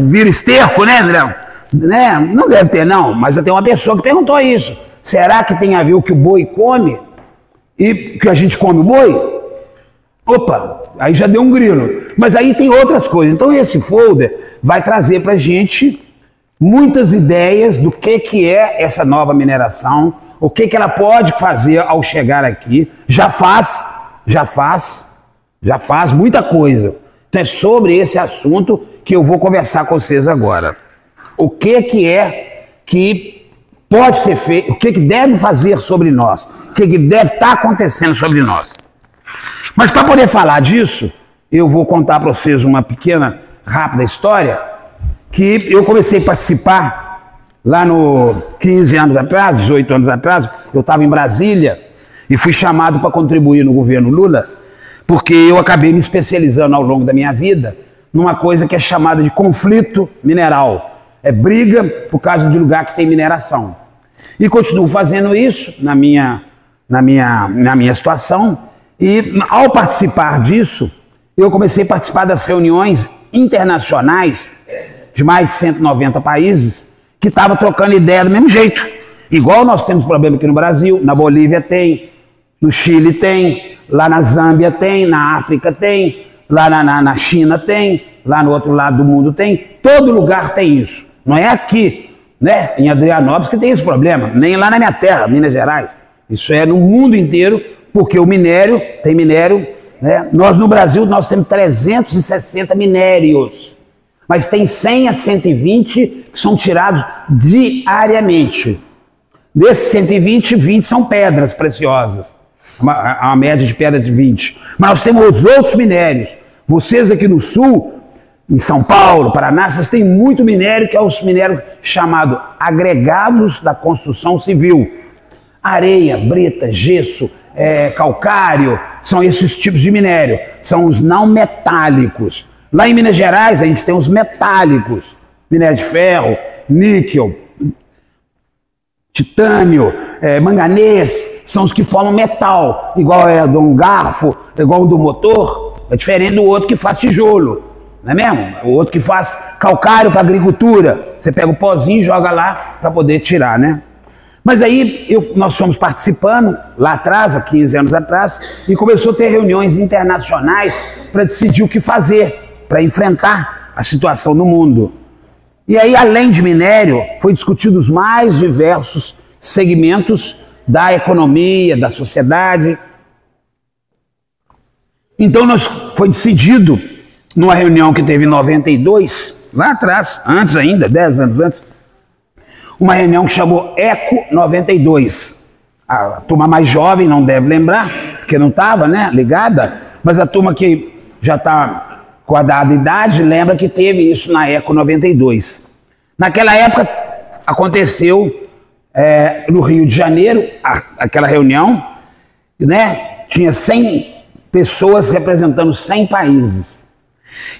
Vira esterco, né, André? Né? Não deve ter não, mas tem uma pessoa que perguntou isso. Será que tem a ver o que o boi come e que a gente come o boi? Opa, aí já deu um grilo. Mas aí tem outras coisas. Então esse folder vai trazer pra gente muitas ideias do que é essa nova mineração, o que ela pode fazer ao chegar aqui. Já faz muita coisa. Então é sobre esse assunto que eu vou conversar com vocês agora. O que é que pode ser feito, o que deve fazer sobre nós, o que deve estar acontecendo sobre nós. Mas para poder falar disso, eu vou contar para vocês uma pequena, rápida história, que eu comecei a participar lá no 15 anos atrás, 18 anos atrás, eu estava em Brasília e fui chamado para contribuir no governo Lula, porque eu acabei me especializando ao longo da minha vida numa coisa que é chamada de conflito mineral. É briga por causa de lugar que tem mineração. E continuo fazendo isso na minha situação. E ao participar disso, eu comecei a participar das reuniões internacionais de mais de 190 países que estavam trocando ideia do mesmo jeito. Igual nós temos problema aqui no Brasil, na Bolívia tem, no Chile tem, lá na Zâmbia tem, na África tem, lá na China tem, lá no outro lado do mundo tem, todo lugar tem isso. Não é aqui, né, em Adrianópolis que tem esse problema, nem lá na minha terra, Minas Gerais. Isso é no mundo inteiro, porque o minério, tem minério, né? Nós no Brasil nós temos 360 minérios, mas tem 100 a 120 que são tirados diariamente. Desses 120, 20 são pedras preciosas, uma média de pedra de 20. Mas nós temos os outros minérios. Vocês aqui no sul, em São Paulo, Paraná, vocês têm muito minério, que é os minérios chamados agregados da construção civil. Areia, brita, gesso, calcário, são esses tipos de minério. São os não metálicos. Lá em Minas Gerais a gente tem os metálicos. Minério de ferro, níquel, titânio, manganês, são os que formam metal. Igual é de um garfo, igual do motor, é diferente do outro que faz tijolo. Não é mesmo? O outro que faz calcário para agricultura. Você pega o pozinho e joga lá para poder tirar, né? Mas aí nós fomos participando lá atrás, há 15 anos atrás, e começou a ter reuniões internacionais para decidir o que fazer, para enfrentar a situação no mundo. E aí, além de minério, foi discutido os mais diversos segmentos da economia, da sociedade. Então foi decidido, numa reunião que teve em 92, lá atrás, antes ainda, 10 anos antes, uma reunião que chamou ECO 92. A turma mais jovem não deve lembrar, porque não estava, né, ligada, mas a turma que já está com a dada idade lembra que teve isso na ECO 92. Naquela época aconteceu no Rio de Janeiro, aquela reunião, né, tinha 100 pessoas representando 100 países.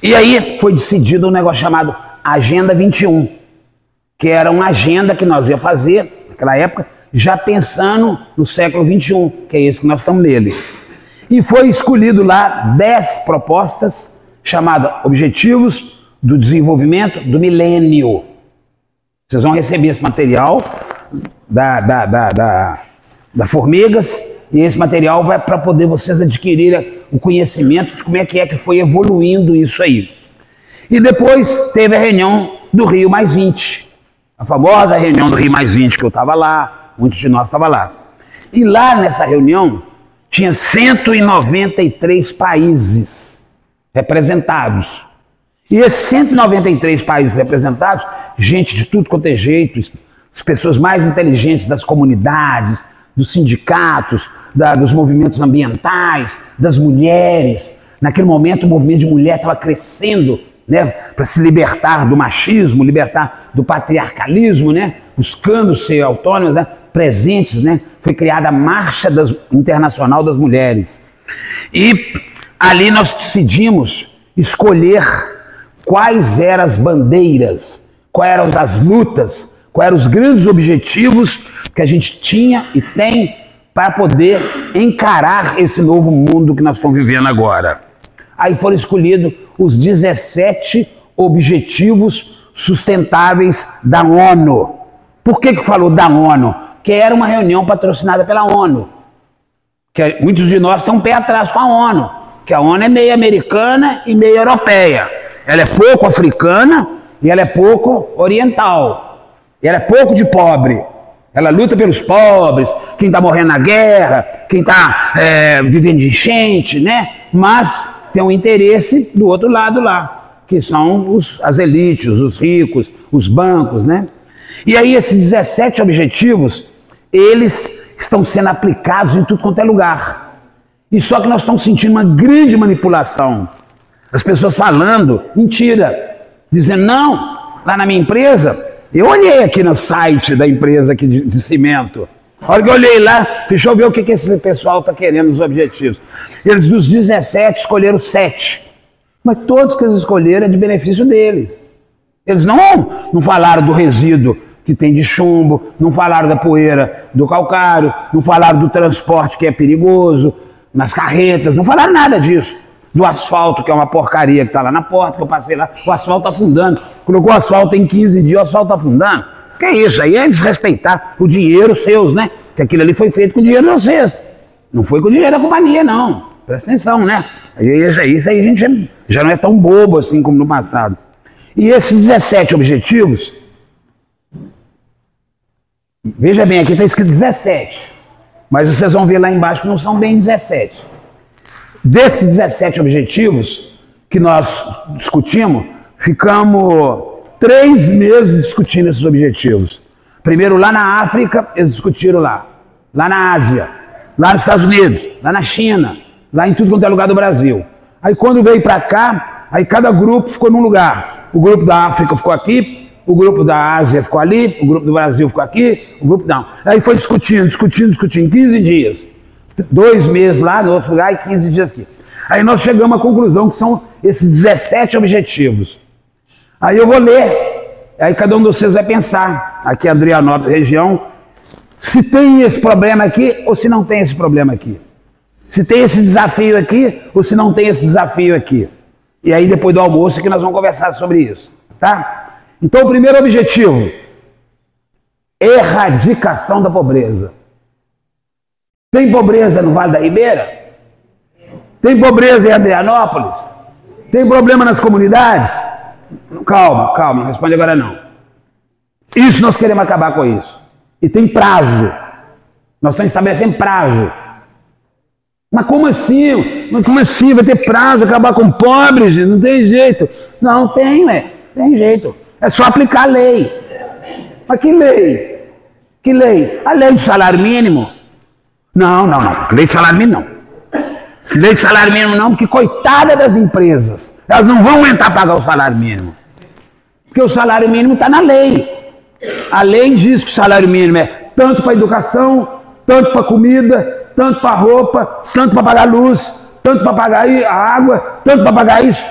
E aí foi decidido um negócio chamado Agenda 21, que era uma agenda que nós ia fazer, naquela época, já pensando no século 21, que é esse que nós estamos nele. E foi escolhido lá 10 propostas, chamadas Objetivos do Desenvolvimento do Milênio. Vocês vão receber esse material da Formigas, e esse material vai para poder vocês adquirirem o conhecimento de como é que foi evoluindo isso aí. E depois teve a reunião do Rio Mais 20. A famosa reunião do Rio Mais 20, que eu estava lá, muitos de nós estavam lá. E lá nessa reunião tinha 193 países representados. E esses 193 países representados, gente de tudo quanto é jeito, as pessoas mais inteligentes das comunidades, dos sindicatos, dos movimentos ambientais, das mulheres. Naquele momento o movimento de mulher estava crescendo, né, para se libertar do machismo, libertar do patriarcalismo, né, buscando ser autônomas, né, presentes, né, foi criada a Marcha Internacional das Mulheres. E ali nós decidimos escolher quais eram as bandeiras, quais eram as lutas, quais eram os grandes objetivos que a gente tinha e tem para poder encarar esse novo mundo que nós estamos vivendo agora. Aí foram escolhidos os 17 objetivos sustentáveis da ONU. Por que falou da ONU? Que era uma reunião patrocinada pela ONU. Que muitos de nós têm um pé atrás com a ONU, que a ONU é meio americana e meio europeia. Ela é pouco africana e ela é pouco oriental. E ela é pouco de pobre. Ela luta pelos pobres, quem está morrendo na guerra, quem está vivendo de enchente, né? Mas tem um interesse do outro lado lá, que são as elites, os ricos, os bancos, né? E aí esses 17 objetivos, eles estão sendo aplicados em tudo quanto é lugar. E só que nós estamos sentindo uma grande manipulação. As pessoas falando mentira, dizendo, não, lá na minha empresa, eu olhei aqui no site da empresa aqui de cimento. A hora que eu olhei lá, deixa eu ver o que esse pessoal está querendo, os objetivos. Eles dos 17 escolheram 7. Mas todos que eles escolheram é de benefício deles. Eles não falaram do resíduo que tem de chumbo, não falaram da poeira do calcário, não falaram do transporte que é perigoso, nas carretas, não falaram nada disso. Do asfalto, que é uma porcaria que está lá na porta, que eu passei lá, o asfalto está afundando. Colocou asfalto em 15 dias, o asfalto está afundando. Que é isso? Aí é desrespeitar o dinheiro seus, né? Que aquilo ali foi feito com o dinheiro de vocês. Não foi com o dinheiro da companhia, não. Presta atenção, né? Isso aí a gente já não é tão bobo assim como no passado. E esses 17 objetivos, veja bem, aqui está escrito 17. Mas vocês vão ver lá embaixo que não são bem 17. Desses 17 objetivos que nós discutimos, ficamos 3 meses discutindo esses objetivos. Primeiro lá na África, eles discutiram lá na Ásia, lá nos Estados Unidos, lá na China, lá em tudo quanto é lugar do Brasil. Aí quando veio para cá, aí cada grupo ficou num lugar. O grupo da África ficou aqui, o grupo da Ásia ficou ali, o grupo do Brasil ficou aqui, o grupo não. Aí foi discutindo, 15 dias. 2 meses lá no outro lugar e 15 dias aqui. Aí nós chegamos à conclusão que são esses 17 objetivos. Aí eu vou ler, aí cada um de vocês vai pensar, aqui em Adrianópolis, região, se tem esse problema aqui ou se não tem esse problema aqui. Se tem esse desafio aqui ou se não tem esse desafio aqui. E aí depois do almoço é que nós vamos conversar sobre isso, tá? Então o primeiro objetivo, erradicação da pobreza. Tem pobreza no Vale da Ribeira? Tem pobreza em Adrianópolis? Tem problema nas comunidades? Calma, não responde agora não. Isso nós queremos acabar com isso. E tem prazo. Nós estamos estabelecendo prazo. Mas como assim? Vai ter prazo, acabar com pobres? Não tem jeito. Não, tem jeito. É só aplicar a lei. Mas que lei? Que lei? A lei do salário mínimo? Não. Lei de salário mínimo não. Lei de salário mínimo não, porque coitada das empresas. Elas não vão aguentar pagar o salário mínimo. Porque o salário mínimo está na lei. A lei diz que o salário mínimo é tanto para educação, tanto para comida, tanto para roupa, tanto para pagar luz, tanto para pagar a água, tanto para pagar isso.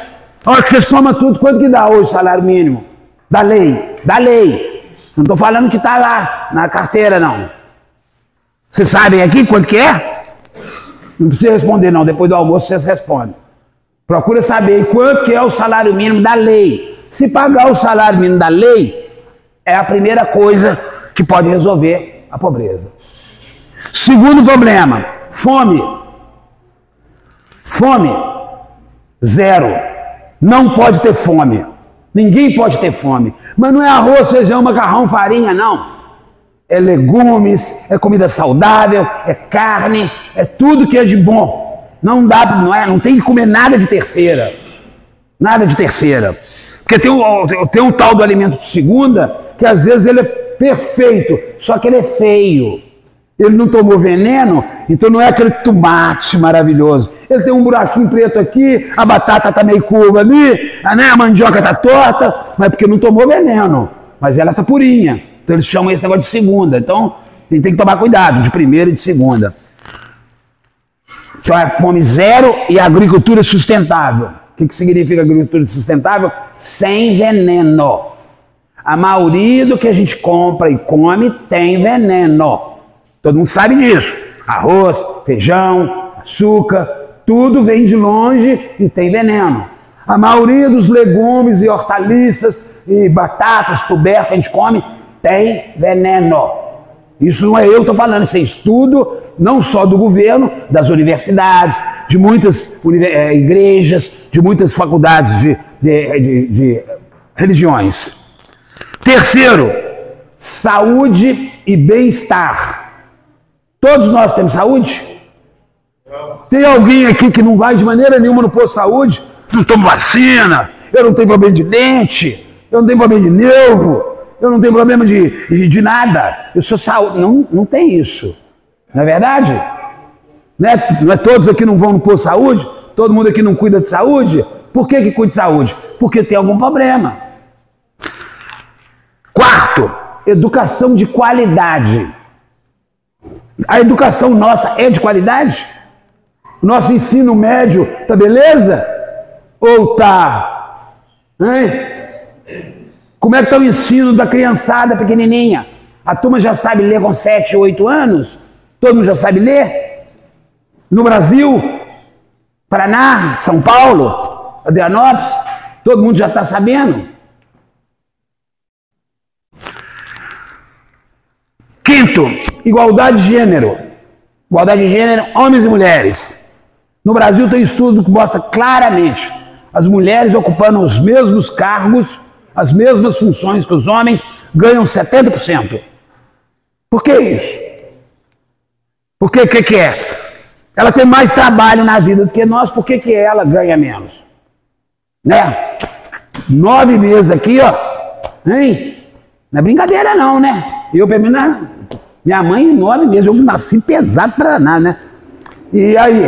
A hora que você soma tudo, quanto que dá hoje o salário mínimo? Da lei. Não estou falando que está lá na carteira, não. Vocês sabem aqui quanto que é? Não precisa responder, não. Depois do almoço vocês respondem. Procura saber quanto que é o salário mínimo da lei. Se pagar o salário mínimo da lei, é a primeira coisa que pode resolver a pobreza. Segundo problema, fome. Fome, zero. Não pode ter fome. Ninguém pode ter fome. Mas não é arroz, feijão, macarrão, farinha, não. É legumes, é comida saudável, é carne, é tudo que é de bom. Não tem que comer nada de terceira. Nada de terceira. Porque tem um tal do alimento de segunda, que às vezes ele é perfeito, só que ele é feio. Ele não tomou veneno, então não é aquele tomate maravilhoso. Ele tem um buraquinho preto aqui, a batata está meio curva ali, a mandioca está torta, mas porque não tomou veneno. Mas ela está purinha. Então eles chamam esse negócio de segunda. Então a gente tem que tomar cuidado, de primeira e de segunda. Então é fome zero e agricultura sustentável. O que significa agricultura sustentável? Sem veneno. A maioria do que a gente compra e come tem veneno. Todo mundo sabe disso. Arroz, feijão, açúcar, tudo vem de longe e tem veneno. A maioria dos legumes e hortaliças e batatas, tubérculos que a gente come tem veneno. Isso não é eu que estou falando, isso é estudo não só do governo, das universidades, de muitas igrejas, de muitas faculdades de religiões. Terceiro, saúde e bem-estar. Todos nós temos saúde? Tem alguém aqui que não vai de maneira nenhuma no posto de saúde? Não tomo vacina, eu não tenho problema de dente, eu não tenho problema de nervo, eu não tenho problema de nada. Eu sou saúde. Não tem isso. Não é verdade? Não é todos aqui não vão no posto de saúde? Todo mundo aqui não cuida de saúde? Por que cuida de saúde? Porque tem algum problema. Quarto, educação de qualidade. A educação nossa é de qualidade? O nosso ensino médio tá beleza? Ou tá? Hein? Como é que está o ensino da criançada pequenininha? A turma já sabe ler com 7, 8 anos? Todo mundo já sabe ler? No Brasil, Paraná, São Paulo, Adrianópolis, todo mundo já está sabendo? Quinto, igualdade de gênero. Igualdade de gênero, homens e mulheres. No Brasil tem estudo que mostra claramente as mulheres ocupando os mesmos cargos, as mesmas funções que os homens, ganham 70%. Por que isso? Porque o que é? Ela tem mais trabalho na vida do que nós, por que ela ganha menos? Né? 9 meses aqui, ó. Hein? Não é brincadeira não, né? Eu, pelo menos, minha mãe, 9 meses, eu nasci pesado pra nada, né? E aí,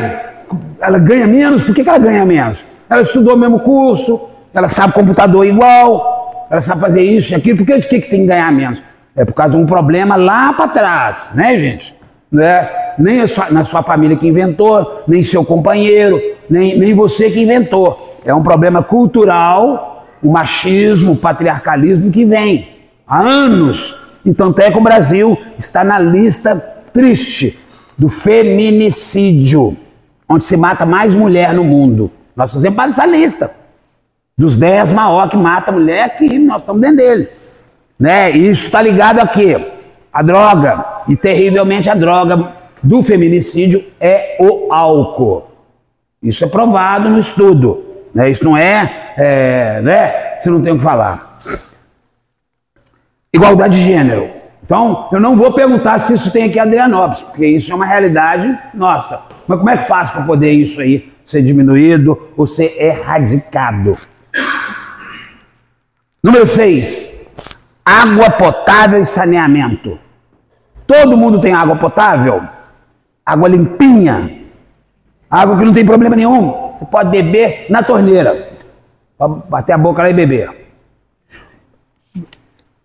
ela ganha menos? Por que ela ganha menos? Ela estudou o mesmo curso, ela sabe computador igual, ela sabe fazer isso e aquilo, por que tem que ganhar menos? É por causa de um problema lá para trás, né, gente? Né? Nem na sua família que inventou, nem seu companheiro, nem você que inventou. É um problema cultural, o machismo, o patriarcalismo que vem há anos. Então, até que o Brasil está na lista triste do feminicídio, onde se mata mais mulher no mundo. Nós fazemos parte dessa lista. Dos 10 maiores que mata mulher, que nós estamos dentro dele. Né? E isso está ligado a quê? A droga. E terrivelmente a droga do feminicídio é o álcool. Isso é provado no estudo. Né? Isso não né? Você não tem o que falar. Igualdade de gênero. Então, eu não vou perguntar se isso tem aqui em Adrianópolis, porque isso é uma realidade nossa. Mas como é que faz para poder isso aí ser diminuído ou ser erradicado? Número 6. Água potável e saneamento. Todo mundo tem água potável? Água limpinha. Água que não tem problema nenhum. Você pode beber na torneira. Pode bater a boca lá e beber.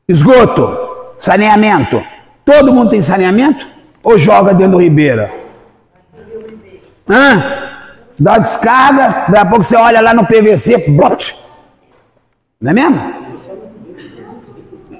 Esgoto, saneamento. Todo mundo tem saneamento? Ou joga dentro do Ribeira? Dá descarga, daqui a pouco você olha lá no PVC, blot. Não é mesmo?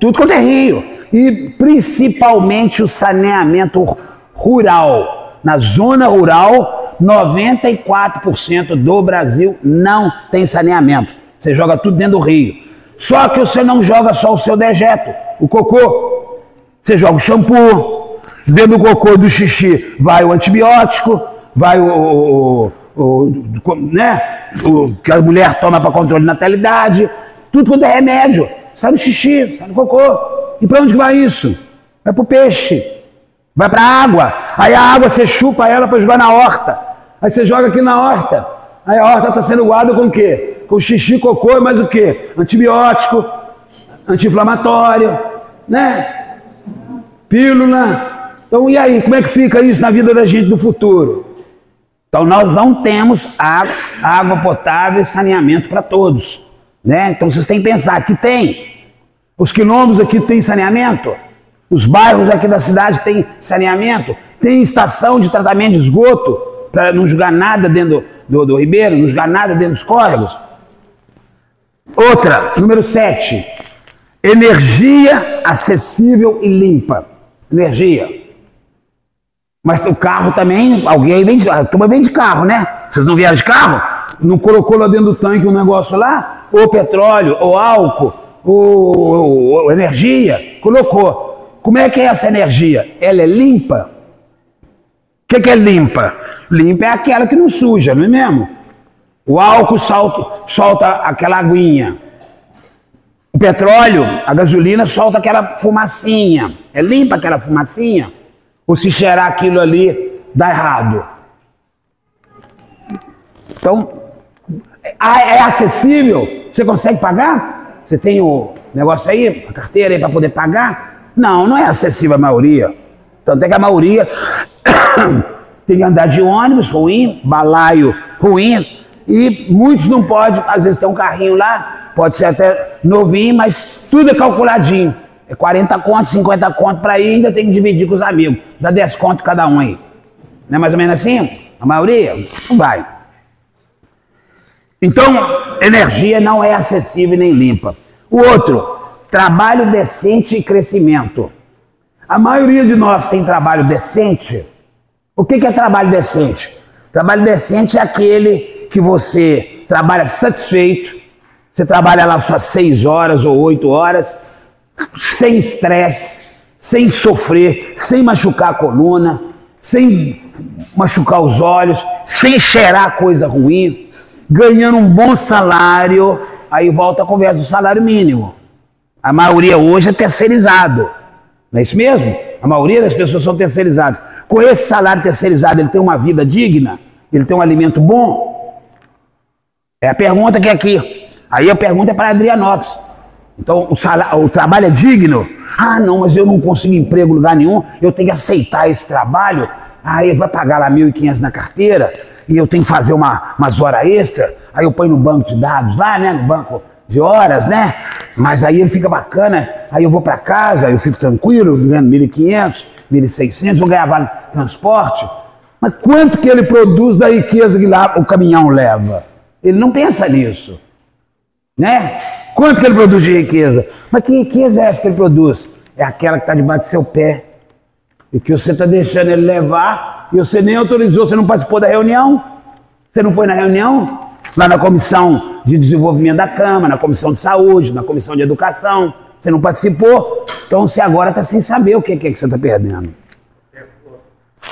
Tudo quanto é rio. E principalmente o saneamento rural. Na zona rural, 94% do Brasil não tem saneamento. Você joga tudo dentro do rio. Só que você não joga só o seu dejeto, o cocô. Você joga o shampoo, dentro do cocô e do xixi vai o antibiótico, vai né? Que a mulher toma para controle de natalidade, tudo quanto é remédio. Sai no xixi, sai no cocô. E para onde que vai isso? Vai para o peixe, vai para a água. Aí a água você chupa ela para jogar na horta. Aí você joga aqui na horta. Aí a horta está sendo guardada com o quê? Com xixi, cocô e mais o quê? Antibiótico, anti-inflamatório, né? Pílula. Então, e aí? Como é que fica isso na vida da gente no futuro? Então, nós não temos água potável e saneamento para todos, né? Então, vocês têm que pensar que tem. Os quilombos aqui têm saneamento. Os bairros aqui da cidade têm saneamento. Tem estação de tratamento de esgoto para não jogar nada dentro do Ribeiro, não jogar nada dentro dos córregos. Outra, número 7, energia acessível e limpa. Energia. Mas o carro também, alguém vende, a turma vende carro, né? Vocês não vieram de carro? Não colocou lá dentro do tanque um negócio lá? Ou petróleo, ou álcool, ou energia? Colocou. Como é que é essa energia? Ela é limpa? O que é limpa? Limpa é aquela que não suja, não é mesmo? O álcool solta aquela aguinha. O petróleo, a gasolina, solta aquela fumacinha. É limpa aquela fumacinha? Ou se cheirar aquilo ali, dá errado? Então, é acessível? Você consegue pagar? Você tem o negócio aí, a carteira aí para poder pagar? Não, não é acessível a maioria. Tanto é que a maioria tem que andar de ônibus ruim, balaio ruim, e muitos não podem, às vezes tem um carrinho lá, pode ser até novinho, mas tudo é calculadinho. É 40 conto, 50 conto para ir, ainda tem que dividir com os amigos. Dá 10 conto cada um aí. Não é mais ou menos assim? A maioria? Não vai. Então, energia não é acessível nem limpa. O outro, trabalho decente e crescimento. A maioria de nós tem trabalho decente. O que é trabalho decente? Trabalho decente é aquele que você trabalha satisfeito, você trabalha lá suas 6 horas ou 8 horas, sem estresse, sem sofrer, sem machucar a coluna, sem machucar os olhos, sem cheirar coisa ruim, ganhando um bom salário. Aí volta a conversa do salário mínimo. A maioria hoje é terceirizado. Não é isso mesmo? A maioria das pessoas são terceirizadas. Com esse salário terceirizado, ele tem uma vida digna? Ele tem um alimento bom? É a pergunta que é aqui. Aí a pergunta é para Adrianópolis. Então, o trabalho é digno? Ah, não, mas eu não consigo emprego em lugar nenhum, eu tenho que aceitar esse trabalho. Aí vai pagar lá 1.500 na carteira, e eu tenho que fazer umas horas extras. Aí eu ponho no banco de dados lá, né, no banco de horas, né? Mas aí ele fica bacana, aí eu vou para casa, eu fico tranquilo, ganhando 1.500, 1.600, vou ganhar vale transporte. Mas quanto que ele produz da riqueza que lá o caminhão leva? Ele não pensa nisso, né? Quanto que ele produz de riqueza? Mas que riqueza é essa que ele produz? É aquela que está debaixo do seu pé. E que você está deixando ele levar e você nem autorizou, você não participou da reunião? Você não foi na reunião? Lá na comissão de desenvolvimento da Câmara, na comissão de saúde, na comissão de educação. Você não participou? Então você agora está sem saber o que é que você está perdendo.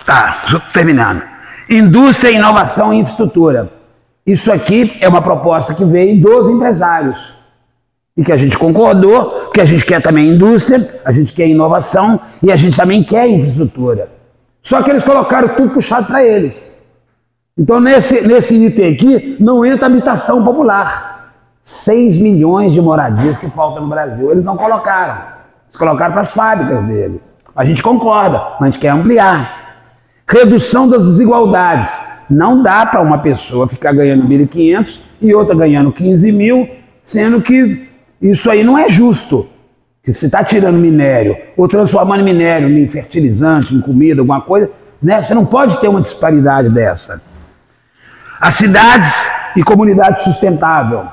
Tá, terminando. Indústria, inovação e infraestrutura. Isso aqui é uma proposta que veio dos empresários. E que a gente concordou, que a gente quer também indústria, a gente quer inovação e a gente também quer infraestrutura. Só que eles colocaram tudo puxado para eles. Então nesse item aqui não entra habitação popular. 6 milhões de moradias que faltam no Brasil, eles não colocaram. Eles colocaram para as fábricas dele. A gente concorda, mas a gente quer ampliar. Redução das desigualdades. Não dá para uma pessoa ficar ganhando 1.500 e outra ganhando 15 mil, sendo que isso aí não é justo. Que se está tirando minério ou transformando minério em fertilizante, em comida, alguma coisa, né? Você não pode ter uma disparidade dessa. As cidades e comunidade sustentável.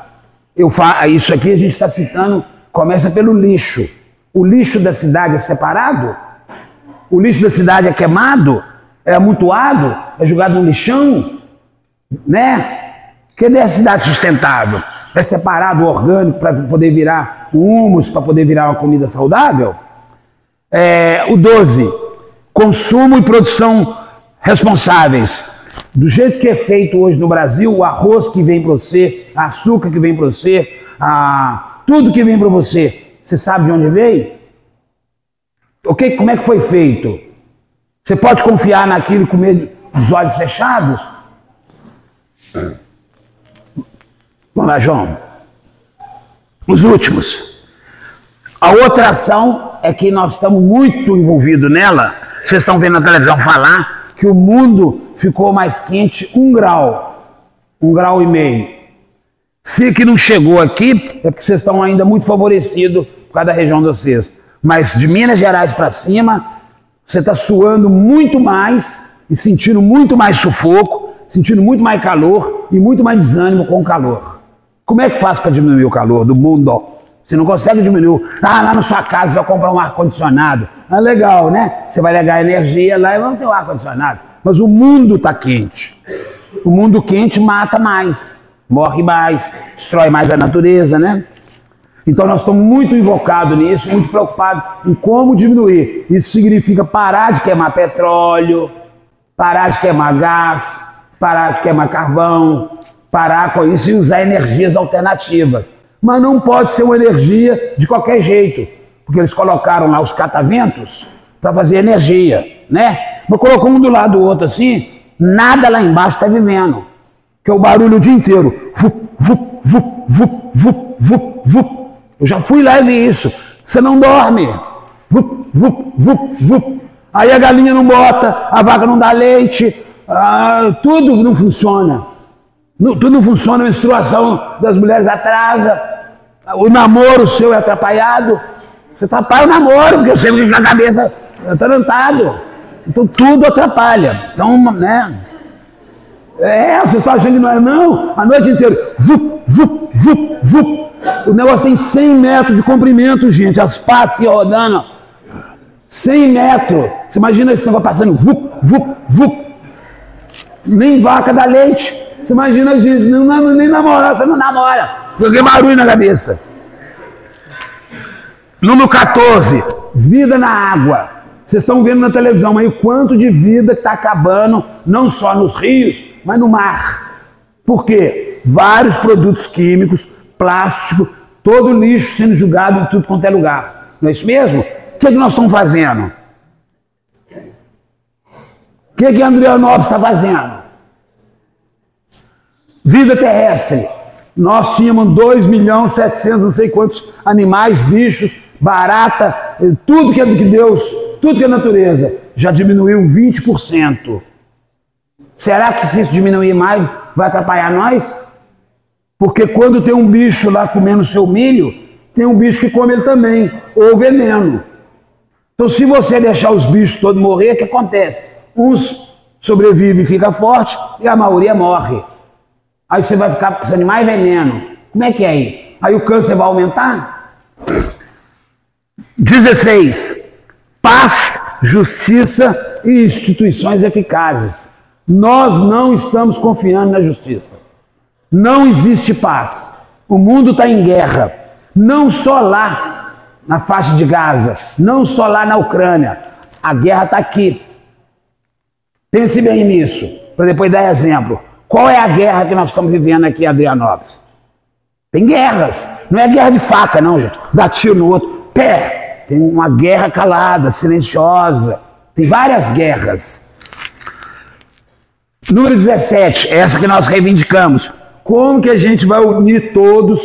Isso aqui a gente está citando, começa pelo lixo. O lixo da cidade é separado? O lixo da cidade é queimado? É amontoado? É jogado no lixão? Né? Cadê a cidade sustentável? É separado o orgânico para poder virar humus, para poder virar uma comida saudável? O 12, consumo e produção responsáveis. Do jeito que é feito hoje no Brasil, o arroz que vem para você, a açúcar que vem para você, tudo que vem para você, você sabe de onde veio? Okay? Como é que foi feito? Você pode confiar naquilo com os olhos fechados? Vamos lá, João. Os últimos. A outra ação é que nós estamos muito envolvidos nela. Vocês estão vendo na televisão falar que o mundo ficou mais quente 1 grau. 1,5 graus. Se que não chegou aqui, é porque vocês estão ainda muito favorecidos por causa da região de vocês. Mas de Minas Gerais para cima, você está suando muito mais e sentindo muito mais sufoco. sentindo muito mais calor e muito mais desânimo com o calor. Como é que faz para diminuir o calor do mundo? Você não consegue diminuir. Ah, lá na sua casa você vai comprar um ar-condicionado. Ah, legal, né? Você vai ligar a energia lá e vamos ter um ar-condicionado. Mas o mundo está quente. O mundo quente mata mais, morre mais, destrói mais a natureza, né? Então nós estamos muito invocados nisso, muito preocupados em como diminuir. Isso significa parar de queimar petróleo, parar de queimar gás, parar de queimar carvão, parar com isso e usar energias alternativas. Mas não pode ser uma energia de qualquer jeito, porque eles colocaram lá os cataventos para fazer energia, né? Mas colocou um do lado do outro assim, nada lá embaixo está vivendo, que é o barulho o dia inteiro. Vup, vup, vup, vup, vup, vup, vup. Eu já fui lá e vi isso. Você não dorme. Vup, vup, vup, vup. Aí a galinha não bota, a vaca não dá leite, tudo não funciona. Tudo não funciona, a menstruação das mulheres atrasa, o namoro seu é atrapalhado. Você atrapalha o namoro, porque você fica com a cabeça atarantado. Então tudo atrapalha. Então, né? Você está achando que não é não? A noite inteira. Vup, vup, vup, vup. O negócio tem 100 metros de comprimento, gente. As pás se rodando. 100 metros. Você imagina esse negócio passando. Vup, vup, vup. Nem vaca dá leite. Você imagina, gente, nem namorar, você não namora. Porque barulho na cabeça. Número 14. Vida na água. Vocês estão vendo na televisão aí o quanto de vida que está acabando, não só nos rios, mas no mar. Por quê? Vários produtos químicos, plástico, todo lixo sendo jogado em tudo quanto é lugar. Não é isso mesmo? O que nós estamos fazendo? O que a Andrianópolis está fazendo? Vida terrestre. Nós tínhamos 2.700.000, não sei quantos animais, bichos, barata, tudo que é de Deus, tudo que é natureza, já diminuiu 20%. Será que se isso diminuir mais, vai atrapalhar nós? Porque quando tem um bicho lá comendo o seu milho, tem um bicho que come ele também, ou veneno. Então se você deixar os bichos todos morrer, o que acontece? Uns sobrevivem e ficam fortes, e a maioria morre. Aí você vai ficar precisando de mais veneno. Como é que é aí? Aí o câncer vai aumentar? 16. Paz, justiça e instituições eficazes. Nós não estamos confiando na justiça. Não existe paz. O mundo está em guerra. Não só lá na faixa de Gaza, não só lá na Ucrânia. A guerra está aqui. Pense bem nisso, para depois dar exemplo. Qual é a guerra que nós estamos vivendo aqui em Adrianópolis? Tem guerras. Não é guerra de faca, não, gente. Dá tiro no outro. Pé. Tem uma guerra calada, silenciosa. Tem várias guerras. Número 17, essa que nós reivindicamos. Como que a gente vai unir todos,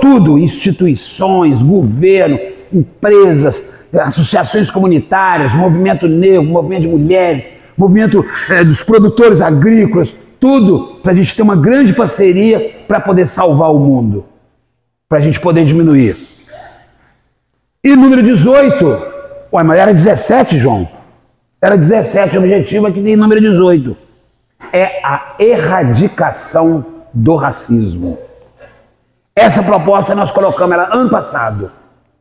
tudo, instituições, governo, empresas, associações comunitárias, movimento negro, movimento de mulheres, movimento dos produtores agrícolas, tudo para a gente ter uma grande parceria para poder salvar o mundo, para a gente poder diminuir. E número 18, ué, mas era 17, João? Era 17 o objetivo, aqui tem número 18. É a erradicação do racismo. Essa proposta nós colocamos ela ano passado.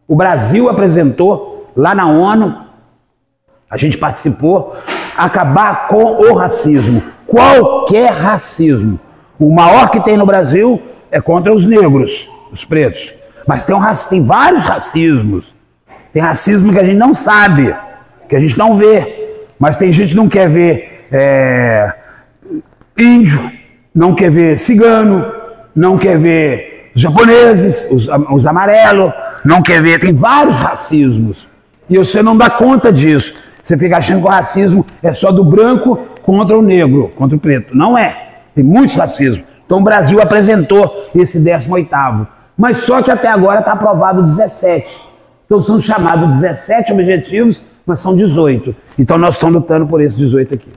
O Brasil apresentou lá na ONU, a gente participou, acabar com o racismo. Qualquer racismo. O maior que tem no Brasil é contra os negros, os pretos. Mas tem vários racismos. Tem racismo que a gente não sabe, que a gente não vê. Mas tem gente que não quer ver índio, não quer ver cigano, não quer ver os japoneses, os amarelos, não quer ver. Tem vários racismos. E você não dá conta disso. Você fica achando que o racismo é só do branco contra o negro, contra o preto. Não é. Tem muitos racismos. Então o Brasil apresentou esse 18º. Mas só que até agora está aprovado 17. Então são chamados 17 objetivos, mas são 18. Então nós estamos lutando por esses 18 aqui.